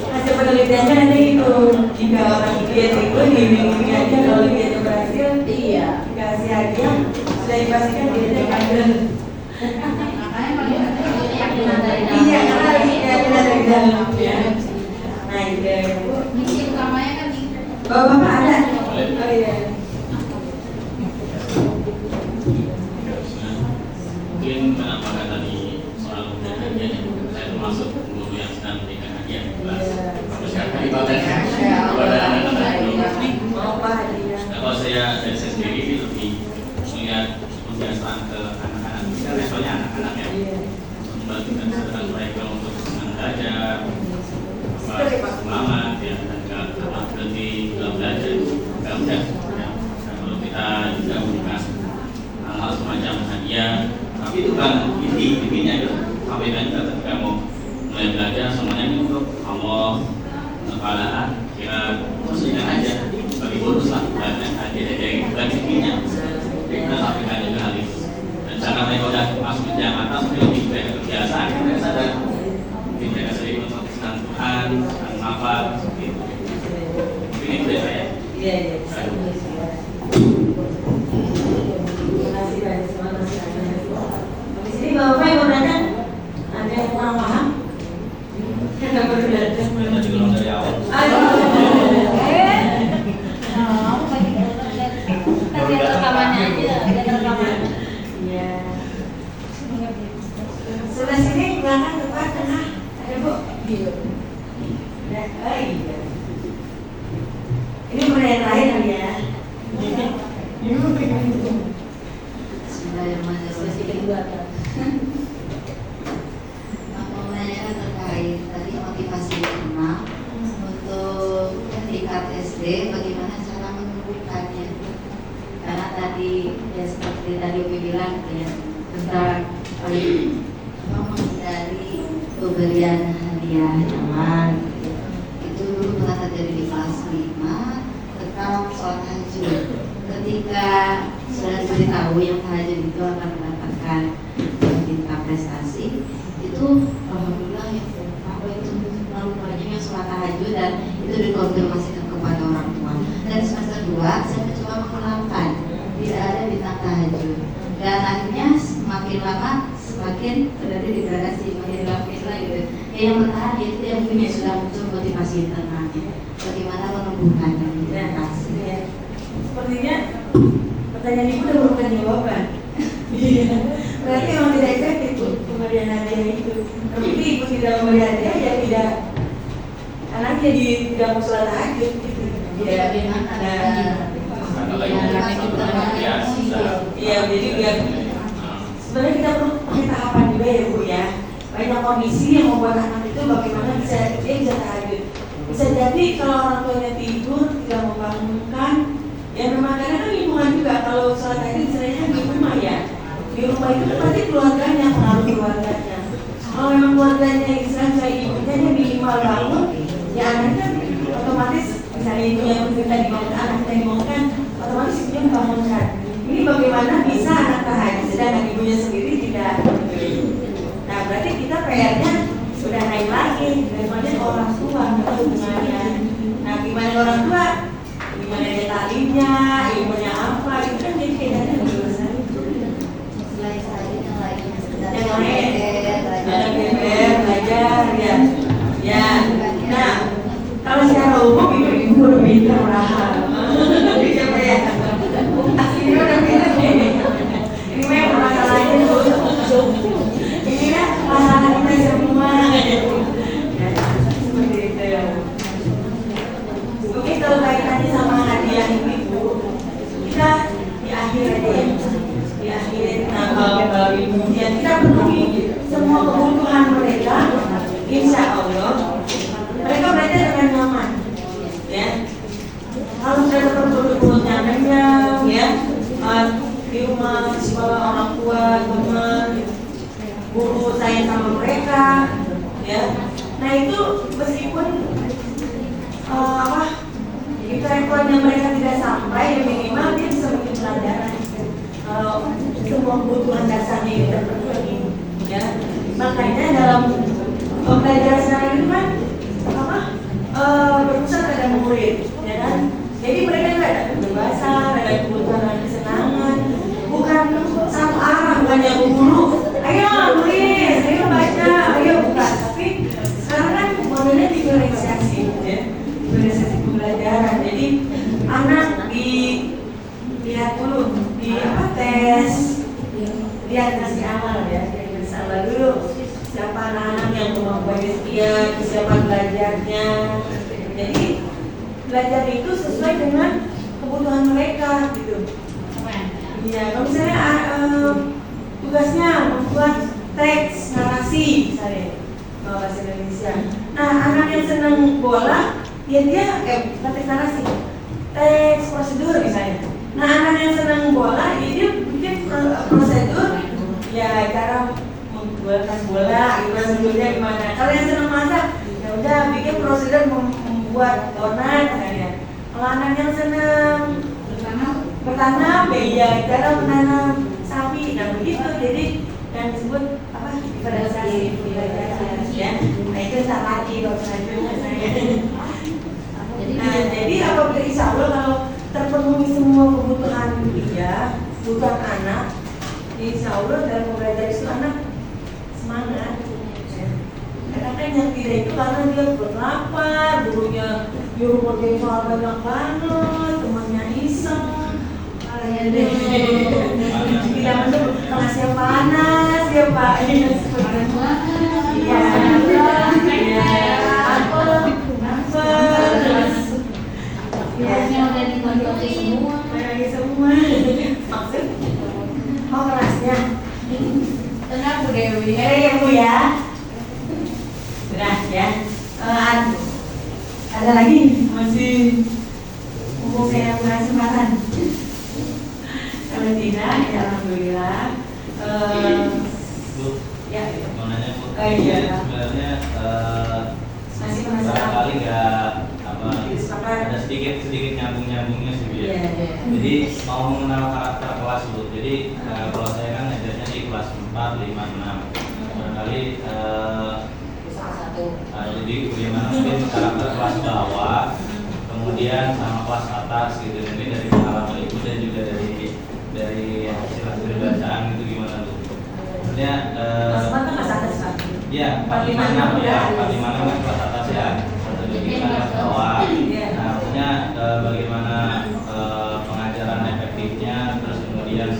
S1: hasil penelitiannya nanti itu jika orang dia itu diiming-imingi aja kalau dia itu berhasil, dikasih hadiah sudah dipastikan dia kader.
S2: Makanya paling penting keyakinan dari dalam.
S1: Iya, karena keyakinan dari dalam ya. Nah itu.
S2: Misi utamanya kan itu.
S1: Bapak ada? Oh iya.
S9: Mungkin menambahkan tadi soal pemberian hadiah, saya termasuk guru yang sedang memberikan hadiah di kelas. Persiapkan ibadahnya kepada anak-anak dulu. Kalau saya dari saya sendiri lebih melihat agak mudah. Ya. Dan perlu kita juga memberikan hal-hal semacam hadiah. Tapi itu kan intinya itu sampaikan juga ketika mau mulai belajar semuanya ini untuk Allah Taala. Kira maksudnya aja bagi bonus lah, banyak hadiah yang bukan intinya. Jadi kita sampaikan juga hal itu. Dan cara mereka udah masuk ke Jakarta mungkin lebih banyak kebiasaan. Mereka sadar mungkin mereka sering untuk senang Tuhan, senang apa seperti itu. Mungkin itu ya saya.
S1: Iya. Terima kasih banyak semua. Di sini bapak yang mau datang, ada yang kurang paham? Kan nggak perlu datang.
S9: Kita juga dari awal.
S2: Rekamannya aja, ada rekaman.
S1: Iya. Sebelah sini belakang depan tengah ada bu. Iya. Ini pertanyaan terakhir kali ya.
S10: Aku menanyakan terkait tadi motivasi berenang untuk tingkat SD, bagaimana cara menumbuhkannya? Karena tadi ya seperti tadi Umi bilang ya tentang menghindari pemberian hadiah nyaman. Itu dulu pernah terjadi di kelas 5 tentang sholat tahajud. Ketika sudah diberitahu yang tahajud itu akan mendapatkan bintang prestasi, itu alhamdulillah ya aku itu terlalu banyak yang sholat tahajud dan itu dikonfirmasikan kepada orang tua. Dan semester 2 saya mencoba mengulangi tidak ada bintang tahajud dan akhirnya semakin lama semakin berada di gradasi makin lama gitu. Yang bertahan itu yang punya sudah muncul motivasi internalnya. Bagaimana menumbuhkannya? Terima kasih.
S1: Ya. Sepertinya pertanyaan ibu udah merupakan jawaban. Berarti memang tidak efektif bu pemberian hadiah itu. Tapi ibu tidak memberi hadiah ya tidak, anak jadi tidak mau sholat tahajud gitu. Ya,
S10: Bagaimana?
S1: Iya, jadi biar sebenarnya kita perlu pakai tahapan juga ya bu ya. Banyak kondisi yang membuat anak itu bagaimana dia bisa tahajud. Bisa jadi kalau orang tuanya tidur tidak membangunkan, ya memang karena kan lingkungan juga. Kalau sholat tahajud istilahnya di rumah ya. Di rumah itu pasti keluarganya, pengaruh keluarganya. Kalau memang keluarganya Islam, saya ibunya dia minimal bangun, ya anaknya otomatis misalnya ibunya kita dibangun, anaknya dibangunkan, otomatis ibunya membangunkan. Ini bagaimana bisa anak tahajud sedangkan ibunya sendiri tidak. Nah berarti kita PR-nya sudah naik lagi daripada orang tua hubungannya. Nah gimana orang tua, gimana dia taklimnya, ilmunya apa, itu kan jadi bedanya jurusan itu.
S10: Selain yang lainnya sekedar
S1: Yang lain ada GBR, belajar ya. Ya. Nah kalau secara umum ibu udah pintar lah. Jadi siapa ya? Aslinya udah pintar nih. Ini memang masalahnya tuh. Ini kan masalah kita semua. Ya, seperti itu ya. Mungkin kalau kaitannya sama hadiah ini bu, kita di akhir aja ya. Di akhir tanggal kemudian kita penuhi semua kebutuhan mereka. Insya Allah mereka belajar dengan nyaman. Ya. Kalau sudah seperti kebutuhannya ya. Di rumah sekolah orang tua, teman, guru sayang sama mereka, ya. Nah itu meskipun rekodnya mereka tidak sampai, ya minimal dia bisa bikin pelajaran. Kalau semua kebutuhan dasarnya itu terpenuhi, ya. Makanya dalam pembelajaran sekarang itu kan berpusat pada murid, ya kan. Jadi mereka juga ada kebebasan, ada kebutuhan kesenangan, bukan satu arah, bukan yang guru, ayo tulis, ayo baca, ayo buka. Tapi sekarang kan modelnya diferensiasi, ya, diferensiasi pembelajaran. Jadi anak dilihat dulu di tes, lihat hasil amal ya, salah dulu siapa anak-anak yang kemampuannya sekian, kesiapan belajarnya. Jadi belajar itu sesuai dengan kebutuhan mereka gitu. Iya, kalau misalnya tugasnya membuat teks narasi misalnya bahasa Indonesia. Nah, anak yang senang bola, ya dia teks narasi, teks yang senang bola, dia bikin prosedur ya cara membuatkan bola, prosedurnya gimana. Kalau yang senang masak, ya udah bikin prosedur membuat donat misalnya. Kalau anak yang senang bertanam, ya cara menanam sapi, nah begitu. Jadi yang disebut apa? Diferensiasi ya. Nah itu tak lagi kalau saya. Nah jadi apabila insya Allah kalau terpenuhi semua kebutuhan dia, kebutuhan anak, insya Allah dalam belajar itu anak semangat. Kadang-kadang yang tidak itu karena dia berlapar, gurunya nyuruh ngerjain soal banyak banget, temannya iseng, tidak masuk kelas yang panas ya Pak. Iya,
S2: Yang udah ditonjolin semua.
S1: Semua. Maksud? Oh kerasnya.
S2: Tenang Bu Dewi.
S1: Ya Bu ya. Sudah ya. Ada lagi masih mumpung saya punya kesempatan. Kalau tidak, ya alhamdulillah. Ya.
S9: Mau nanya Bu,
S1: Iya.
S9: sebenarnya
S1: Masih penasaran.
S9: barangkali nggak apa
S1: Disepakati.
S9: ada sedikit nyambungnya sih Bu ya.
S1: Iya.
S9: Jadi mau mengenal karakter kelas Bu. Jadi kalau saya kan ngajarnya di kelas 4, 5, 6. Barangkali jadi bagaimana mungkin karakter kelas bawah, kemudian sama kelas atas gitu. Mungkin dari pengalaman Ibu dan juga dari hasil bacaan itu gimana Bu? Maksudnya
S1: Kelas atas Pak.
S9: ya 456 ya, 456 kan kelas atas ya. Satu lagi kan kelas bawah. Nah, maksudnya bagaimana pengajaran efektifnya, terus kemudian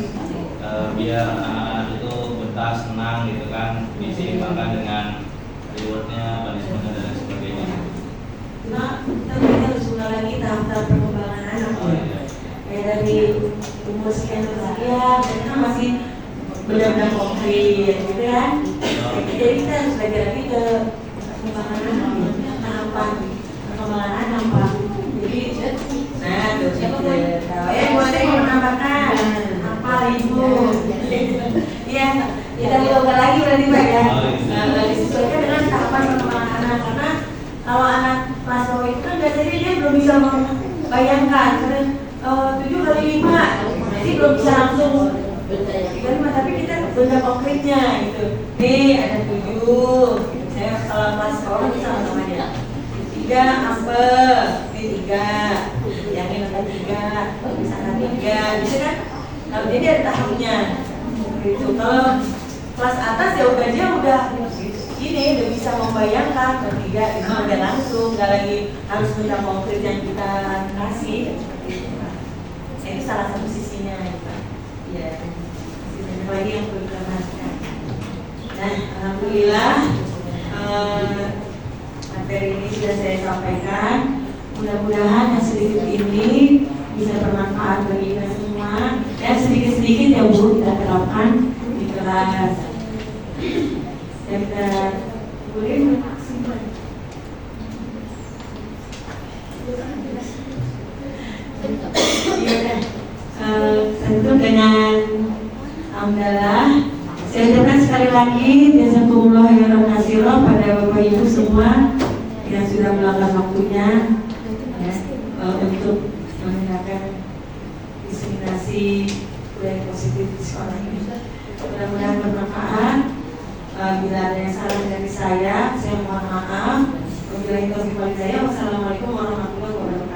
S9: biar anak-anak itu betah, senang gitu kan, diseimbangkan dengan rewardnya, punishmentnya dan lain sebagainya.
S1: Nah, kita harus mengalami tahap-tahap perkembangan anak.
S9: Oh, iya.
S1: Kayak dari umur sekian kita masih benar-benar konkret gitu kan. Jadi kita harus belajar lagi ke perkembangan anak, tahapan perkembangan anak Pak. Jadi, nah tuh boleh mau menambahkan apa Ibu? Iya, kita diubah lagi berarti Pak ya. Disesuaikan dengan tahapan perkembangan anak karena kalau anak kelas bawah itu kan biasanya dia belum bisa membayangkan 7 kali 5, jadi belum bisa langsung 3, 5, tapi kita benda konkretnya gitu. Nih ada 7, saya kalau kelas bawah bisa sama dia 3 apel, ini 3, yang ini ada 3, bisa ada 3, gitu kan. Nah jadi ada tahapnya gitu. Kalau kelas atas ya udah dia udah ini udah bisa membayangkan bertiga itu udah langsung, nggak lagi harus benda konkret yang kita kasih. Itu salah satu sisinya ya. Masih banyak lagi yang perlu kita bahaskan. Nah, alhamdulillah materi ini sudah saya sampaikan. Mudah-mudahan yang sedikit ini bisa bermanfaat bagi kita semua. Dan sedikit-sedikit ya Bu kita terapkan di kelas. Dan kita boleh maksimal. Iya tentu dengan alhamdulillah saya ucapkan sekali lagi jazakumullah khairan katsiran pada Bapak Ibu semua yang sudah meluangkan waktunya ya, untuk menggunakan diseminasi budaya positif di sekolah ini. Mudah-mudahan bermanfaat. Bila ada yang salah dari saya mohon maaf. Wabillahi taufiq wal hidayah. Wassalamualaikum warahmatullahi wabarakatuh.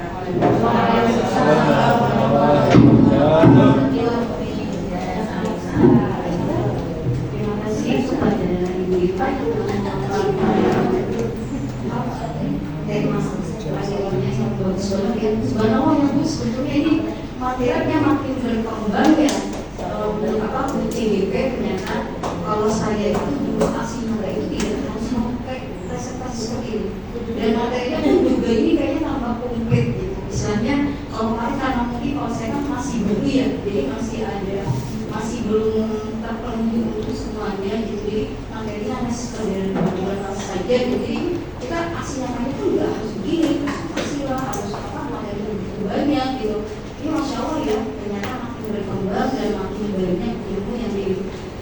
S4: Terima kasih kepada Ibu Ipa yang subhanallah ya Bu, sebetulnya ini materinya makin berkembang ya. Untuk IDP ternyata kalau saya itu dulu kasih muda itu tidak harus memakai resep-resep seperti ini. Dan materinya pun juga ini kayaknya tambah konkret gitu. Misalnya kalau kemarin karena mungkin kalau saya kan masih baru ya, jadi masih belum terpenuhi untuk semuanya gitu. Jadi materinya hanya sekedar beberapa saja. Jadi kita kasih namanya tuh nggak harus begini, kasih lah harus apa materi begitu banyak gitu. Ini masya Allah ya, ternyata makin banyak ilmu yang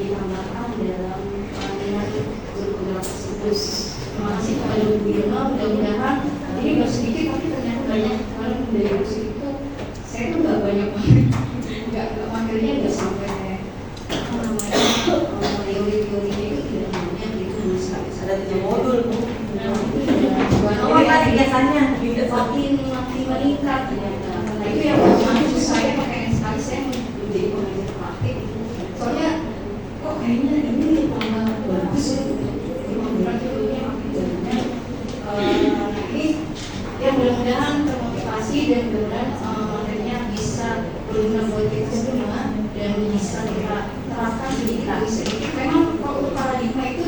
S4: ditambahkan dalam dengan guru-guru tersebut. Terima kasih kepada Bu Irma, mudah-mudahan ini baru sedikit tapi ternyata banyak. Kalau dari musik itu saya tuh nggak banyak banget, nggak materinya nggak sampai apa namanya teori-teorinya itu tidak banyak gitu mas.
S1: Ada 3 modul Bu.
S4: Oh, tadi biasanya makin meningkat ternyata. Nah itu yang maksud saya makanya sekali saya menjadi pengajar praktik. Soalnya kok kayaknya ini tambah bagus ya. Berat dulunya makin banyak. Ini ya mudah-mudahan termotivasi dan mudah-mudahan materinya bisa berguna buat kita semua dan bisa kita terapkan sedikit demi sedikit. Memang kalau paradigma itu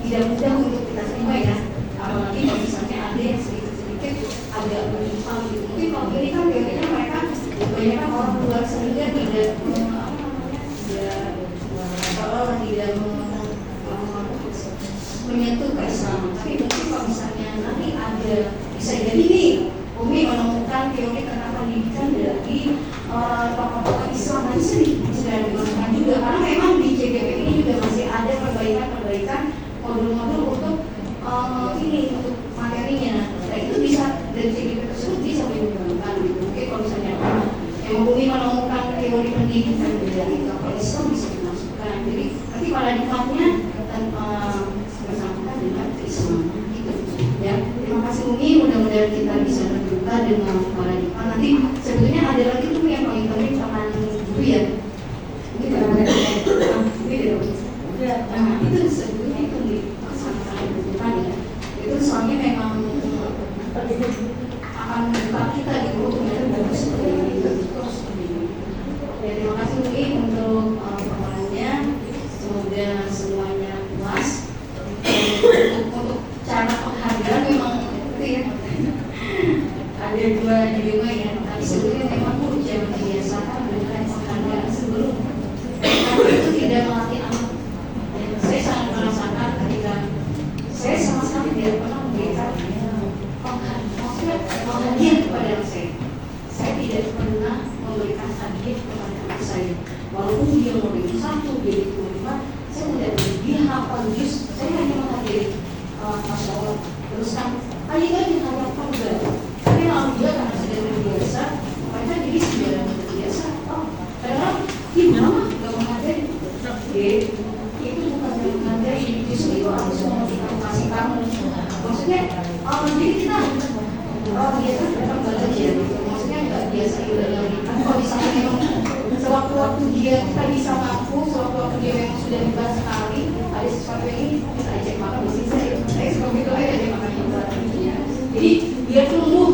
S4: tidak mudah untuk kita terima ya. Apalagi kalau misalnya ada yang sedikit-sedikit agak menyimpang gitu. Mungkin kalau ini kan biasanya mereka kebanyakan orang luar sehingga tidak menyentuh keislaman. Tapi mungkin kalau misalnya nanti ada bisa jadi nih Umi menemukan teori tentang pendidikan dari tokoh-tokoh Islam nanti bisa dimasukkan juga karena memang di CGP ini juga masih ada perbaikan modul-modul untuk ini untuk materinya. Nah itu bisa dari CGP tersebut bisa dikembangkan gitu. Mungkin kalau misalnya yang Umi menemukan teori pendidikan dari tokoh Islam bisa dimasukkan. Jadi nanti paradigmanya bersangkutan dengan keislaman gitu. Ya, terima kasih Umi. Mudah-mudahan kita bisa terbuka dengan paradigma. Nanti sebetulnya ada lagi tuh yang paling penting sama guru ya. Ini itu sebetulnya itu sangat-sangat dibutuhkan ya. Itu soalnya memang akan membuka kita di guru ternyata seperti ini. Ya, terima kasih Umi untuk paparannya. Semoga semuanya puas. Untuk cara penghargaan memang itu ya. Ada 2 dilema ya. Tapi sebetulnya memang jangan dibiasakan dengan penghargaan sebelum karena itu tidak melatih anak. Saya sangat merasakan ketika saya sama sekali tidak pernah memberikan hadiah kepada anak saya. Saya tidak pernah memberikan hadiah kepada anak saya. Walaupun dia mau beli 1, dia beli 5, saya tidak beri. Dia hafal juz, saya hanya menghadiri. Masya Allah. Terus kan, kali ini dihadapkan juga. Tapi alhamdulillah karena sudah terbiasa, mereka jadi sudah terbiasa. Oh, kadang-kadang gimana? Gak menghadiri. Itu bukan yang menghadiri, justru itu harus memotivasi kamu. Maksudnya, jadi kita biasa datang belajar gitu. Maksudnya nggak biasa ibadah kita. Kalau misalnya memang sewaktu-waktu dia kita bisa mampu, sewaktu-waktu dia memang sudah dibahas sekali, ada sesuatu yang ini kita ajak makan di sini. Saya seperti itu aja ajak makan di sini. Jadi biar tumbuh